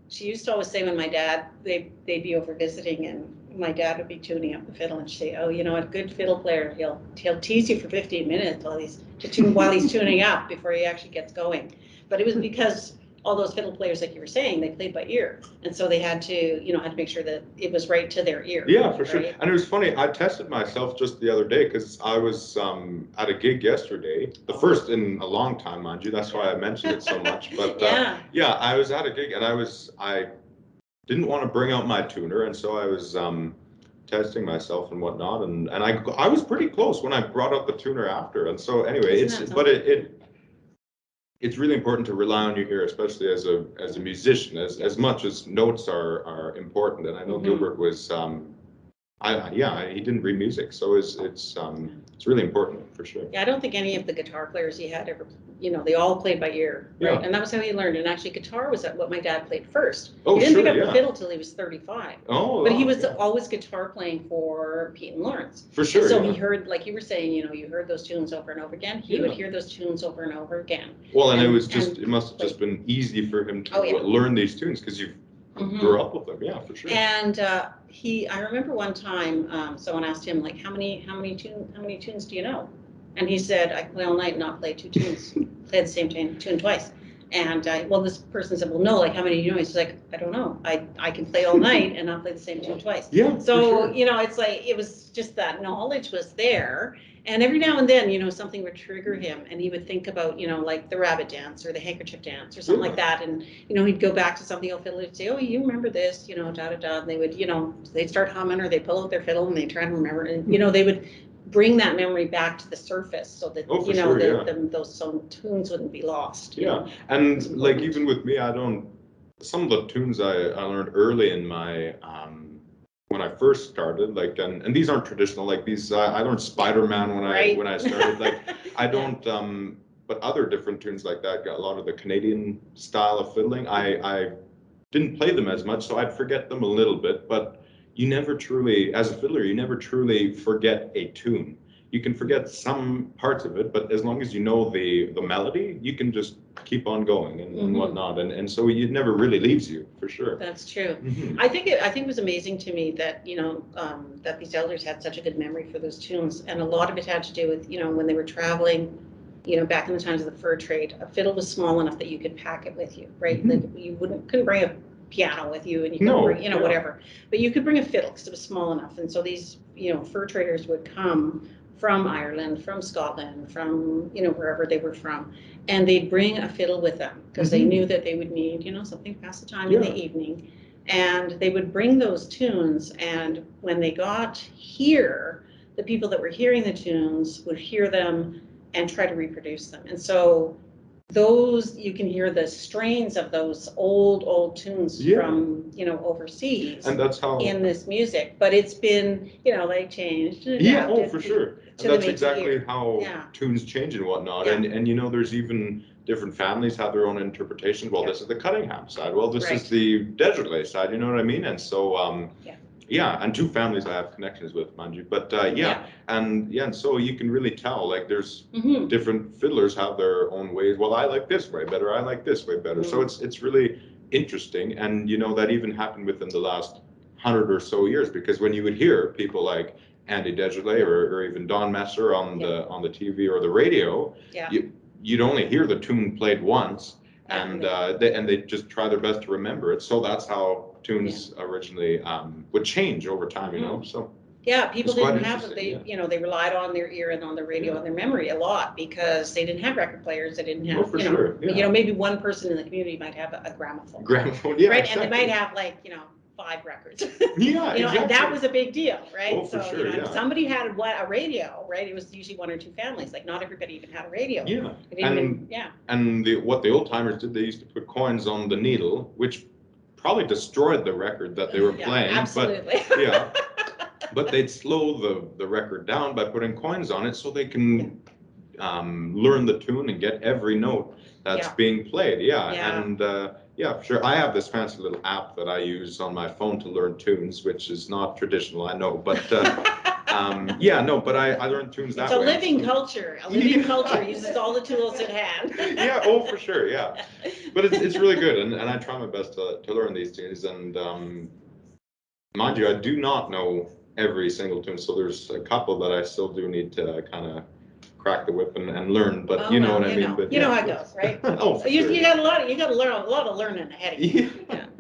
she used to always say when my dad they'd be over visiting and my dad would be tuning up the fiddle, and she'd say, oh, you know, a good fiddle player, he'll tease you for 15 minutes while he's tuning up before he actually gets going. But it was because all those fiddle players, like you were saying, they played by ear, and so they had to make sure that it was right to their ear. Yeah, for sure. Right? And it was funny, I tested myself just the other day, because I was at a gig yesterday, the first in a long time, mind you. That's why I mentioned it so much. But I was at a gig, and I didn't want to bring out my tuner, and so I was testing myself and whatnot, and I was pretty close when I brought out the tuner after. And so anyway, it's really important to rely on your ear, especially as a musician, as much as notes are important. And I know Gilbert was he didn't read music, so it's really important for sure. Yeah, I don't think any of the guitar players he had ever, they all played by ear, right? Yeah. And that was how he learned. And actually, guitar was what my dad played first. Oh, he didn't sure, pick up the fiddle till he was 35. Oh, but he was always guitar playing for Pete and Lawrence. For sure. And so he heard, like you were saying, you heard those tunes over and over again. He would hear those tunes over and over again. Well, and it must have just been easy for him to learn these tunes, because you grew up with them. Yeah, for sure. And I remember one time someone asked him, like, how many tunes do you know? And he said, I play all night and not play two tunes, play the same tune twice. And this person said, well, no, like, how many do you know? He's like, I don't know. I can play all night and not play the same tune twice. Yeah. So, it's like, it was just that knowledge was there. And every now and then, something would trigger him, and he would think about, like the rabbit dance or the handkerchief dance or something like that. And, he'd go back to something, fiddle, and say, oh, you remember this, da, da, da. And they would, they'd start humming, or they'd pull out their fiddle and they'd try to remember. And, they would bring that memory back to the surface so that, those tunes wouldn't be lost. Yeah. And like, even with me, some of the tunes I learned early in my, when I first started, like, and these aren't traditional, like these, I learned Spider-Man when I started, like, I don't, but other different tunes like that, got a lot of the Canadian style of fiddling. I didn't play them as much, so I'd forget them a little bit, but you never truly, as a fiddler, you never truly forget a tune. You can forget some parts of it, but as long as you know the melody, you can just keep on going and whatnot, and so it never really leaves you, for sure. That's true. I think it was amazing to me that that these elders had such a good memory for those tunes, and a lot of it had to do with when they were traveling. Back in the times of the fur trade, a fiddle was small enough that you could pack it with you, right? Like you couldn't bring a piano with you, and you couldn't bring whatever, but you could bring a fiddle because it was small enough. And so these fur traders would come from Ireland, from Scotland, from wherever they were from, and they'd bring a fiddle with them because they knew that they would need something to pass the time in the evening, and they would bring those tunes. And when they got here, the people that were hearing the tunes would hear them and try to reproduce them. And so those, you can hear the strains of those old tunes from overseas, and that's how in this music. But it's been like changed. For sure. And that's exactly how tunes change and whatnot. And there's even different families have their own interpretations. Well, this is the Cunningham side. Well, this is the Desiree side. You know what I mean? And so and two families I have connections with, mind you. But and so you can really tell, like, there's different fiddlers have their own ways. Well, I like this way better. I like this way better. So it's really interesting. And that even happened within the last 100 or so years, because when you would hear people like Andy Desiree or even Don Messer on the TV or the radio, you'd only hear the tune played once, and they just try their best to remember it. So that's how tunes originally would change over time, you know. So yeah, people didn't have it. Yeah. You know, they relied on their ear and on their radio and their memory a lot because they didn't have record players. They didn't have, you know, maybe one person in the community might have a gramophone. Yeah, right, exactly. and they might have like, you know, 5 records. Yeah, you know, and that was a big deal, right? Oh, for so, sure, you know, yeah. if somebody had a radio, right? It was usually 1 or 2 families. Like not everybody even had a radio. Yeah, and what the old timers did, they used to put coins on the needle, which probably destroyed the record that they were playing. Absolutely. But, yeah, but they'd slow the record down by putting coins on it so they can learn the tune and get every note that's being played. And yeah, for sure. I have this fancy little app that I use on my phone to learn tunes, which is not traditional, I know, but but I learned tunes that way. It's a living culture. A living culture uses all the tools at hand. Yeah, oh, for sure, yeah. But it's really good, and I try my best to learn these tunes, and mind you, I do not know every single tune, so there's a couple that I still do need to kind of crack the whip and learn, but you know what I mean. But you know how it goes, right? Oh, so you got a lot. You got to learn a lot of learning ahead of you.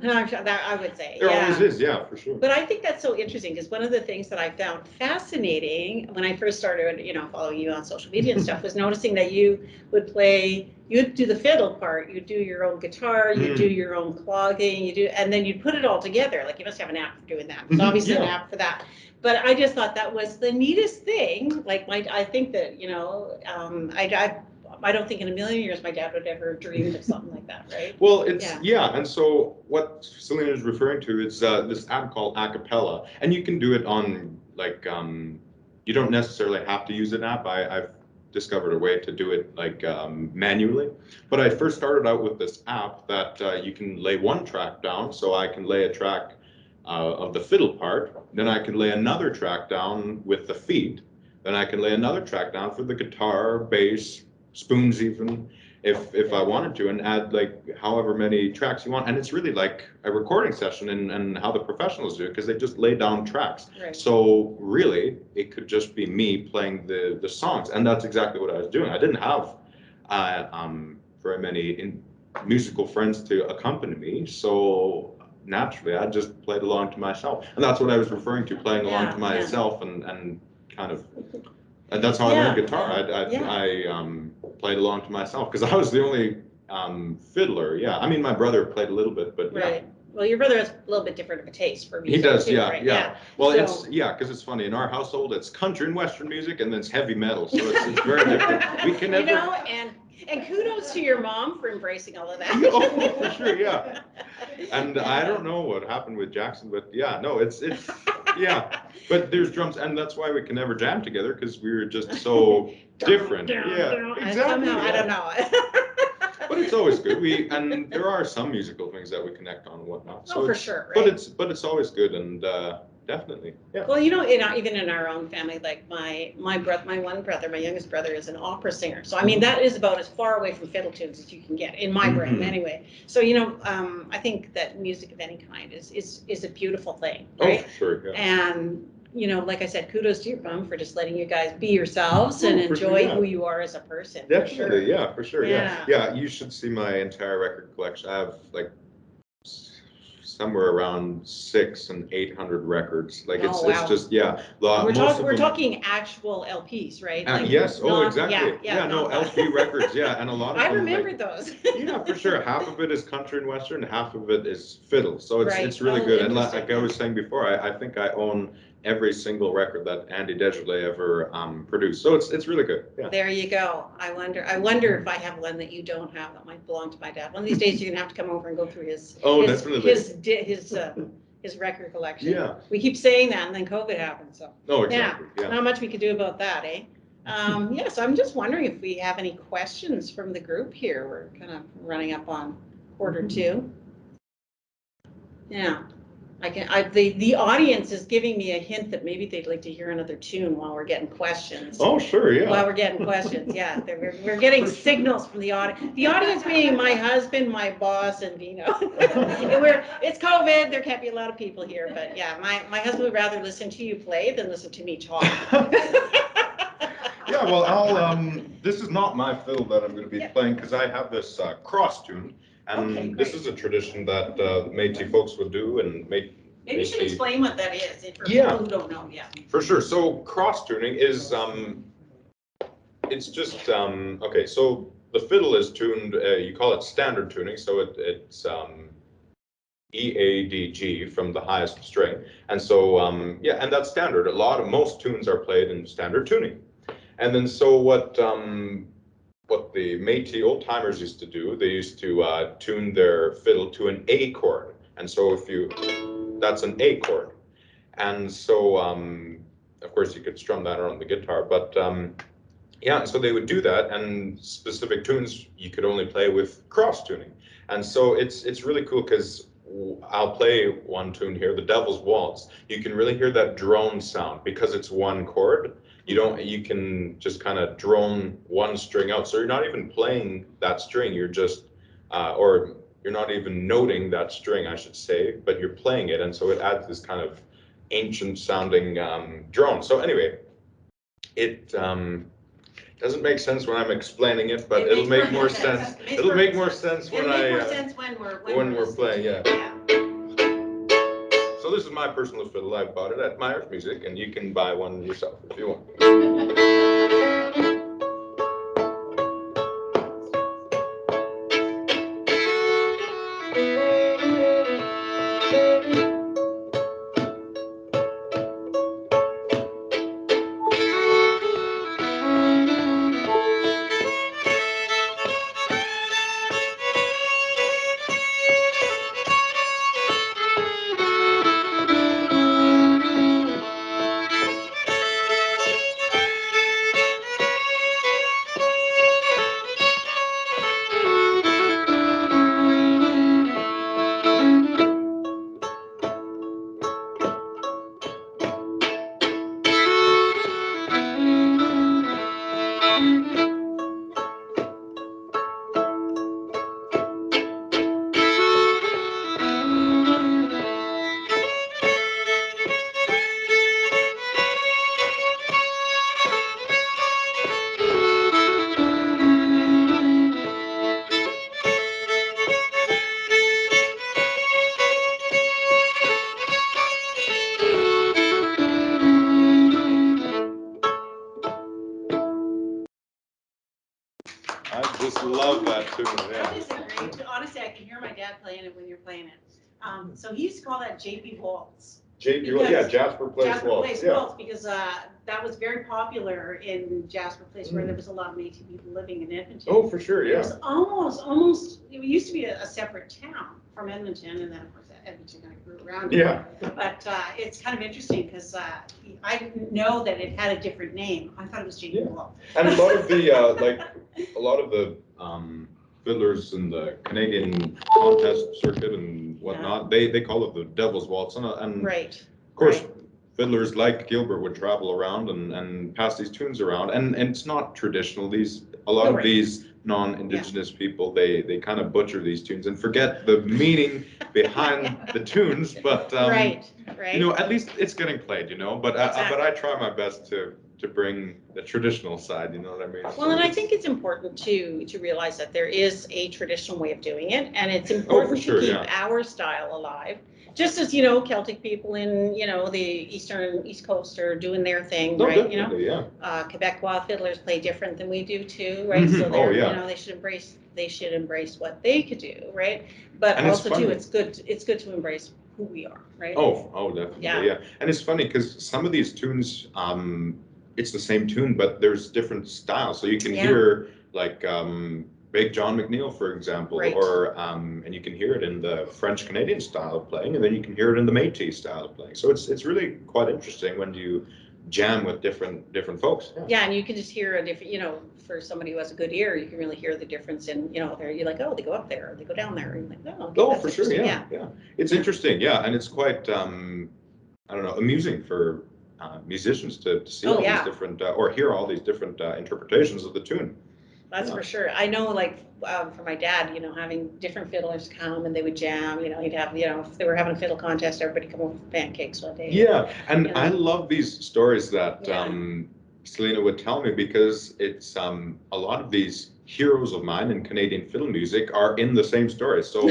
I'm sure that I would say. There always is, yeah, for sure. But I think that's so interesting because one of the things that I found fascinating when I first started, you know, following you on social media and stuff was noticing that you would do the fiddle part, you do your own guitar, you do your own clogging, and then you put it all together. Like you must have an app for doing that. There's obviously an app for that. But I just thought that was the neatest thing. Like I think that, you know, I don't think in a million years my dad would ever dreamed of something like that, right? Well, and so what Celina is referring to is this app called Acapella, and you can do it on like you don't necessarily have to use an app. I've discovered a way to do it like manually, but I first started out with this app that you can lay one track down, so I can lay a track of the fiddle part, then I can lay another track down with the feet, then I can lay another track down for the guitar, bass, spoons even, if I wanted to, and add like however many tracks you want. And it's really like a recording session and how the professionals do it, because they just lay down tracks. Right. So really, it could just be me playing the songs, and that's exactly what I was doing. I didn't have very many musical friends to accompany me, so naturally I just played along to myself, and that's what I was referring to, playing along to myself and kind of, and that's how I learned guitar. I played along to myself because I was the only fiddler. I mean, my brother played a little bit, but well, your brother has a little bit different of a taste for music. He does, too, right? Well, so, because it's funny, in our household it's country and western music, and then it's heavy metal, so it's very different. We can never, you know, and kudos to your mom for embracing all of that. Oh, for sure, and I don't know what happened with Jackson, but it's but there's drums, and that's why we can never jam together, because we were just so different. Exactly. Somehow, I don't know. But it's always good. And there are some musical things that we connect on and whatnot. So for sure. Right? But it's always good, and definitely. Yeah. Well, you know, even in our own family, like my youngest brother is an opera singer. So I mean, that is about as far away from fiddle tunes as you can get in my brain, anyway. So you know, I think that music of any kind is a beautiful thing, right? Oh, sure. Yeah. And you know, like I said, kudos to your mom for just letting you guys be yourselves and enjoy who you are as a person. Definitely, for sure. Yeah, you should see my entire record collection. I have like somewhere around 600 and 800 records. Like it's just we're talking actual LPs, right? Like yes. Exactly. LP records. And a lot of I them, remember those. For sure. Half of it is country and western, half of it is fiddle. So it's really good. And like I was saying before, I think I own every single record that Andy Desjardins ever produced. So it's really good. Yeah. There you go. I wonder if I have one that you don't have that might belong to my dad. One of these days you're gonna have to come over and go through his record collection. Yeah. We keep saying that, and then COVID happened. So. Oh, exactly. Yeah. Not much we could do about that, eh? So I'm just wondering if we have any questions from the group here. We're kind of running up on 1:45. Yeah. The audience is giving me a hint that maybe they'd like to hear another tune while we're getting questions. Oh, sure, yeah. While we're getting questions, we're getting signals from the audience. The audience being my husband, my boss, and Vino. It's COVID. There can't be a lot of people here, but my husband would rather listen to you play than listen to me talk. Yeah, well, this is not my fiddle that I'm going to be playing because I have this cross tune. And this is a tradition that Métis folks would do, and maybe you should explain what that is for people who don't know. Yeah, for sure. So cross tuning is it's just okay. So the fiddle is tuned. You call it standard tuning. So it's E, A, D, G from the highest string, and so yeah, and that's standard. Most tunes are played in standard tuning, and then so what the Métis old timers used to do, they used to tune their fiddle to an A chord. And so that's an A chord. And so, of course, you could strum that around the guitar, but yeah, so they would do that, and specific tunes you could only play with cross tuning. And so it's really cool because I'll play one tune here, the Devil's Waltz. You can really hear that drone sound because it's one chord. You can just kind of drone one string out. So you're not even playing that string, you're just, or you're not even noting that string, I should say, but you're playing it. And so it adds this kind of ancient sounding drone. So anyway, it doesn't make sense when I'm explaining it, but it'll make more sense. It'll make more sense when we're playing, yeah. So this is my personal fiddle. I bought it at Myers Music, and you can buy one yourself if you want. Love that tune. Yeah. That is a great. Honestly, I can hear my dad playing it when you're playing it. So he used to call that JP Waltz. JP Waltz, yeah, Jasper Place Waltz. Waltz because that was very popular in Jasper Place where there was a lot of Métis people living in Edmonton. Oh, for sure, yeah. It was almost. It used to be a separate town from Edmonton, and then of course Edmonton kind of grew around. Yeah. But it's kind of interesting because I didn't know that it had a different name. I thought it was JP Waltz. And a lot of the fiddlers in the Canadian contest circuit and whatnot, they call it the Devil's Waltz, and right. Of course, fiddlers like Gilbert would travel around and pass these tunes around, and it's not traditional. A lot of these non-Indigenous people, they kind of butcher these tunes and forget the meaning behind the tunes, but you know, at least it's getting played, you know. But but I try my best to bring the traditional side, you know what I mean? Well, and I think it's important to realize that there is a traditional way of doing it, and it's important to keep our style alive. Just as, you know, Celtic people in, you know, the East Coast are doing their thing, right? You know, Quebecois fiddlers play different than we do too, right? So they're, you know, they should embrace what they could do, right? But and also too, it's good to embrace who we are, right? Oh, definitely, yeah. And it's funny because some of these tunes, it's the same tune, but there's different styles. So you can hear like Big John McNeil, for example, or and you can hear it in the French Canadian style of playing, and then you can hear it in the Métis style of playing. So it's really quite interesting when you jam with different folks. Yeah, and you can just hear a different, you know, for somebody who has a good ear, you can really hear the difference in, you know, you're like, oh, they go up there, or they go down there, and you're like, no, oh, for sure, yeah. It's interesting, and it's quite, I don't know, amusing for musicians to see all these different, or hear all these different interpretations of the tune. That's for sure. I know, like, for my dad, you know, having different fiddlers come and they would jam, you know, he'd have, you know, if they were having a fiddle contest, everybody come over for pancakes one day. Yeah, and you know. I love these stories that, Celina would tell me, because it's a lot of these heroes of mine in Canadian fiddle music are in the same story. So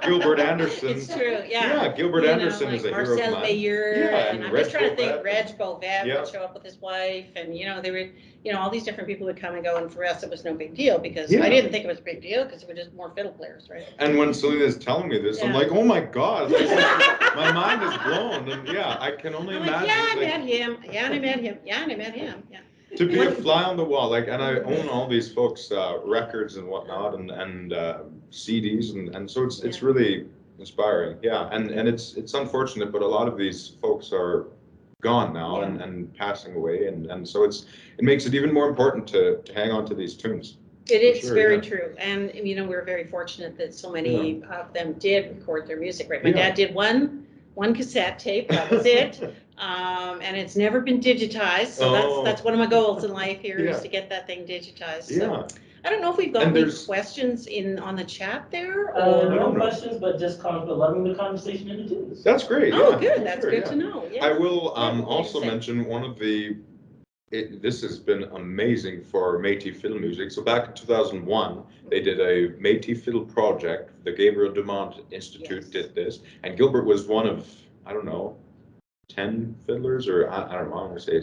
Gilbert Anderson. It's true, yeah. Yeah, Gilbert Anderson like is a Marcel hero of mine. Mayer, Yeah, and I'm Reg just trying to think, Bovet. Reg Bovet Yeah. would show up with his wife, and they were, all these different people would come and go, and for us it was no big deal, because I didn't think it was a big deal, because we were just more fiddle players, right? And when Celina's telling me this, I'm like, oh my God, like, my mind is blown, and yeah, I can only I'm imagine. like, yeah, I met him, yeah, and I met him, yeah, and I met him, yeah. To be a fly on the wall, like, and I own all these folks' records and whatnot, and CDs, and so it's really inspiring, yeah. And it's unfortunate, but a lot of these folks are gone now and passing away, and so it makes it even more important to hang on to these tunes. It is very true, and we're very fortunate that so many of them did record their music. Right, my dad did one cassette tape. That was it. And it's never been digitized, so that's one of my goals in life here is to get that thing digitized. So I don't know if we've got any questions on the chat there. No questions, but just loving the conversation in the tunes. That's great. Oh, good. That's good to know. Yeah. I will also mention one of the. This has been amazing for Métis fiddle music. So back in 2001, they did a Métis fiddle project. The Gabriel Dumont Institute did this, and Gilbert was one of, I don't know, 10 fiddlers, or I don't know, I want to say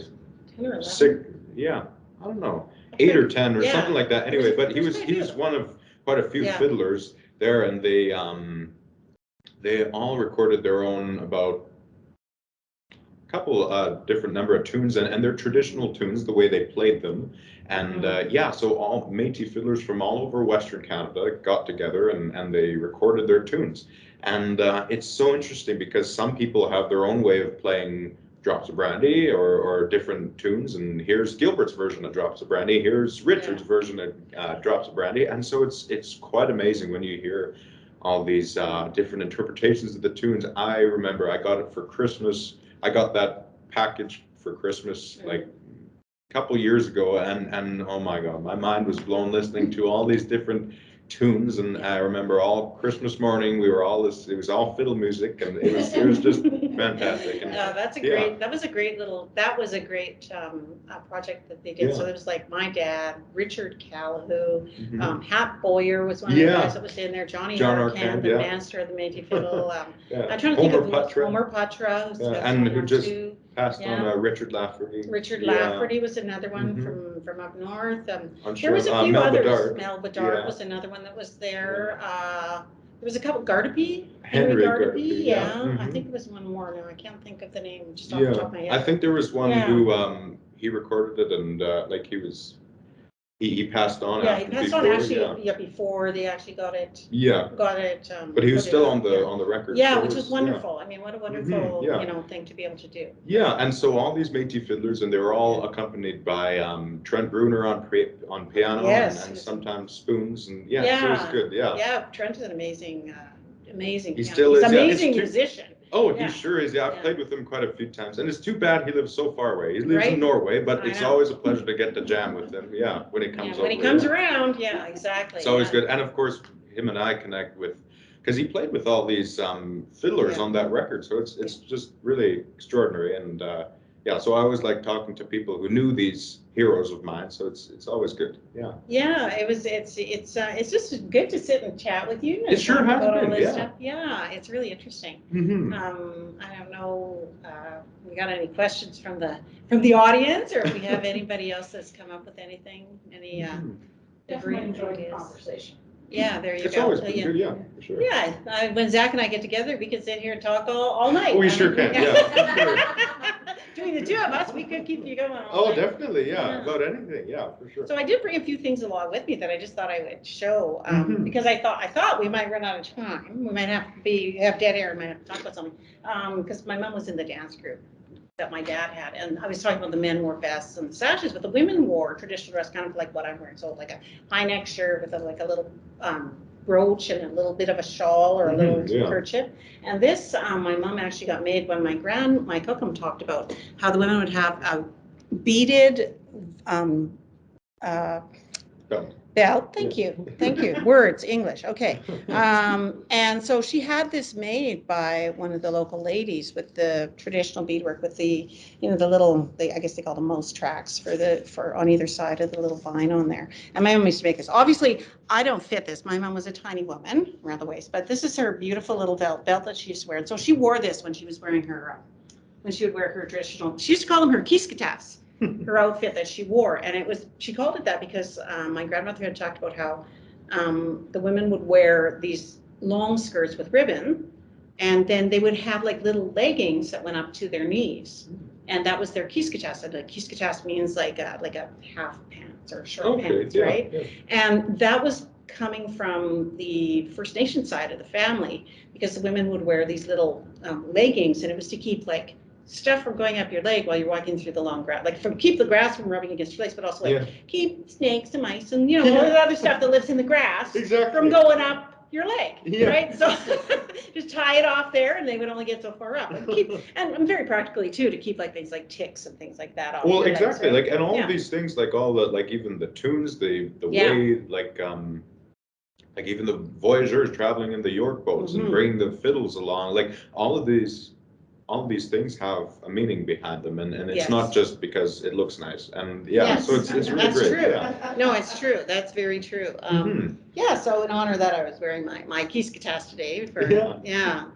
10 or 11. 6, yeah, I don't know, 8 or 10 or something like that. Anyway, but he was one of quite a few fiddlers there, and they all recorded their own about couple different number of tunes, and they're traditional tunes, the way they played them. And so all Métis fiddlers from all over Western Canada got together and they recorded their tunes. And it's so interesting, because some people have their own way of playing Drops of Brandy or different tunes, and here's Gilbert's version of Drops of Brandy, here's Richard's version of Drops of Brandy. And so it's quite amazing when you hear all these different interpretations of the tunes. I remember I got it for Christmas. I got that package for Christmas like a couple years ago, and oh my God, my mind was blown listening to all these different tunes. And I remember all Christmas morning, it was all fiddle music, and it was just fantastic. And, that's a great, that was a great project that they did. So it was like my dad, Richard Calhoun, Hap Boyer was one of the guys that was in there, John Arcand, the master of the Métis fiddle. I'm trying to think of Homer Patra, who just passed on Richard Lafferty. Richard Lafferty was another one from up north. There was a few Mel others. Bedard. Mel Bedard was another one that was there. There was a couple, Henry Gardaby, I think it was one more now. I can't think of the name just off the top of my head. I think there was one who he recorded it, and he passed on. Yeah, he passed on before they actually got it. But he was still on the record. Yeah, which was wonderful. I mean, what a wonderful thing to be able to do. Yeah, and so all these Métis fiddlers, and they were all accompanied by Trent Bruner on piano and sometimes spoons, and so it was good. Yeah, Trent is an amazing. He still is. He's an amazing musician. Oh, he sure is. Yeah, I've played with him quite a few times, and it's too bad he lives so far away. He lives in Norway, but it's always a pleasure to get to jam with him. Yeah, when he comes over. When he comes around, exactly. It's always good, and of course, him and I connect with, because he played with all these fiddlers on that record, so it's just really extraordinary. And so I always like talking to people who knew these heroes of mine, so it's always good. It's just good to sit and chat with you. It sure has been. It's really interesting. I don't know we got any questions from the audience, or if we have anybody else that's come up with anything, Definitely enjoyed the conversation. Yeah, there you go. It's always been good, for sure. Yeah, when Zach and I get together, we can sit here and talk all night. We sure can, Between the two of us, we could keep you going all night. Definitely, about anything, for sure. So I did bring a few things along with me that I just thought I would show, because I thought we might run out of time. We might have dead air, might have to talk about something, because my mom was in the dance group that my dad had, and I was talking about the men wore vests and sashes, but the women wore traditional dress, kind of like what I'm wearing, so like a high neck shirt with a little brooch and a little bit of a shawl or a little kerchief. And this my mom actually got made when my kokum talked about how the women would have a beaded belt belt. Thank you. Words, English. Okay. And so she had this made by one of the local ladies with the traditional beadwork with the, the little, I guess they call them most tracks for on either side of the little vine on there. And my mom used to make this. Obviously, I don't fit this. My mom was a tiny woman around the waist, but this is her beautiful little belt that she used to wear. And so she wore this when she was wearing her, when she would wear her traditional, she used to call them her kiskatas. Her outfit that she wore, and she called it that because my grandmother had talked about how the women would wear these long skirts with ribbon, and then they would have like little leggings that went up to their knees, and that was their kiskatas. And a kiskatas means like a half pants or short pants, right? Yeah. And that was coming from the First Nation side of the family, because the women would wear these little leggings, and it was to keep like stuff from going up your leg while you're walking through the long grass, like keep the grass from rubbing against your legs, but also like keep snakes and mice and all the other stuff that lives in the grass from going up your leg, right? So just tie it off there, and they would only get so far up. And very practically too, to keep like things like ticks and things like that off. Well, exactly, legs, right? Like, and all of these things, like all the, like even the tunes, the way, like even the voyageurs traveling in the York boats and bringing the fiddles along, like all of these things have a meaning behind them, and it's not just because it looks nice. And so it's really that's great. True. Yeah. No, it's true. That's very true. So in honor of that, I was wearing my kiskatas today for to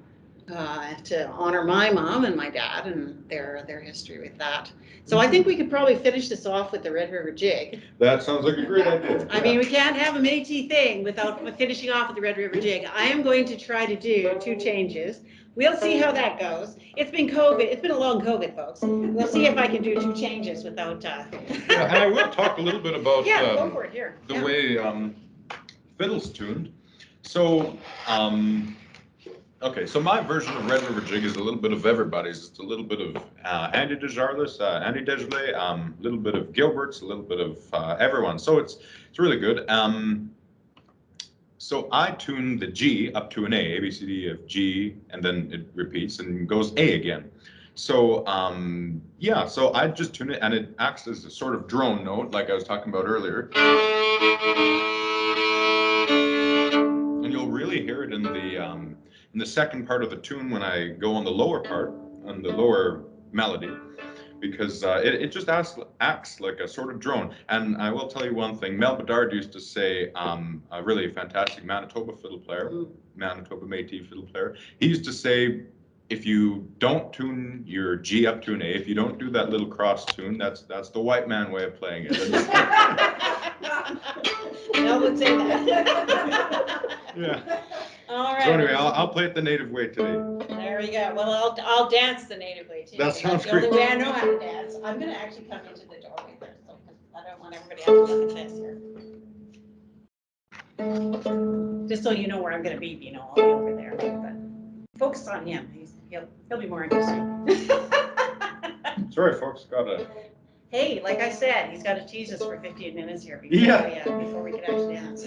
honor my mom and my dad and their history with that. So I think we could probably finish this off with the Red River Jig. That sounds like a great idea. I mean, we can't have a Métis thing without finishing off with the Red River Jig. I am going to try to do 2 changes. We'll see how that goes. It's been COVID. It's been a long COVID, folks. We'll see if I can do 2 changes without. And I will talk a little bit about go for it. Here. The way fiddle's tuned. So, okay, so my version of Red River Jig is a little bit of everybody's. It's a little bit of Andy Desjardins, Andy Desjardins, a little bit of Gilbert's, a little bit of everyone. So it's really good. So I tune the G up to an A, B, C, D, F, G, and then it repeats and goes A again. So so I just tune it, and it acts as a sort of drone note, like I was talking about earlier. And you'll really hear it in the second part of the tune when I go on the lower part, on the lower melody, because it just acts like a sort of drone. And I will tell you one thing, Mel Bedard used to say, a really fantastic Manitoba fiddle player, Manitoba Métis fiddle player, he used to say, if you don't tune your G up to an A, if you don't do that little cross tune, that's the white man way of playing it. Mel would say that. Yeah. All right. So anyway, I'll play it the native way today. There we go. Well, I'll dance the native way too. That sounds great. That's the only way I know how to dance. I'm going to actually come into the doorway there, so I don't want everybody to have to look at this here. Just so you know where I'm going to be, I'll be over there. But focus on him. He'll be more interesting. Sorry, folks. Hey, like I said, he's got to tease us for 15 minutes here before we can actually dance.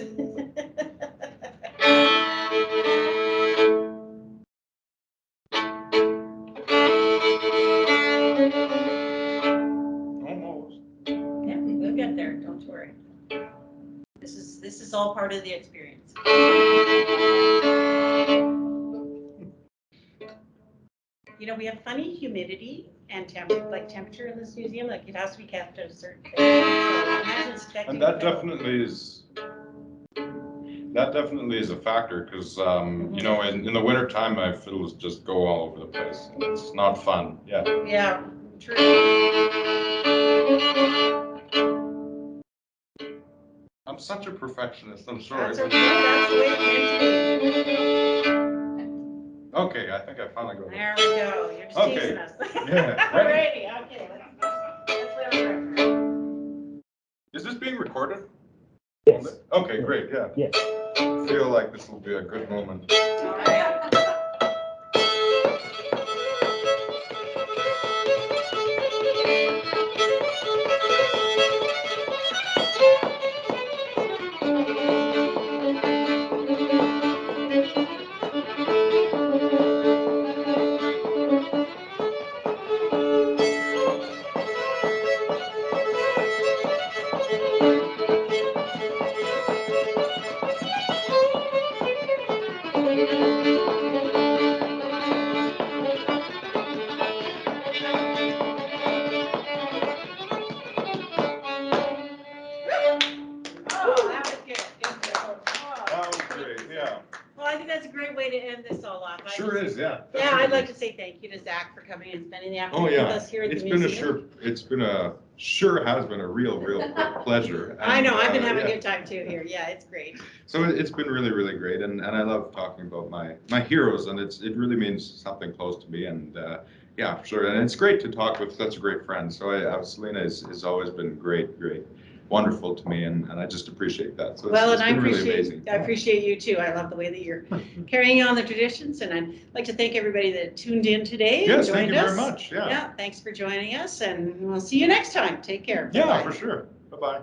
Almost. Yeah, we'll get there. Don't worry. This is all part of the experience. We have funny humidity and temperature in this museum. Like it has to be kept at a certain thing. And that definitely is a factor, because in the winter time my fiddles just go all over the place. And it's not fun. Yeah. Yeah, true. I'm such a perfectionist. I'm sorry. That's okay. That's the way it meant to be. Okay, I think I finally got it. There we go. You're just teasing us. Yeah. Alrighty. Okay. Let's Is this being recorded? Yes. Okay, great. Yeah. Yes. I feel like this will be a good moment. All right. great, yeah. Well, I think that's a great way to end this all off. Sure is, yeah. Yeah, I'd like to say thank you to Zach for coming and spending the afternoon with us here at the museum. Sure has been a real pleasure. And, I know, I've been having a good time too here. Yeah, it's great. So it's been really great, and I love talking about my heroes, and it really means something close to me, and yeah, sure. And it's great to talk with such a great friend. So Celina has always been great, wonderful to me, and I just appreciate that. So well, it's and been I appreciate you too. I love the way that you're carrying on the traditions, and I'd like to thank everybody that tuned in today and yes, joined thank you us. very much. Yeah, thanks for joining us, and we'll see you next time. Take care. Yeah, Bye-bye. for sure. Bye-bye.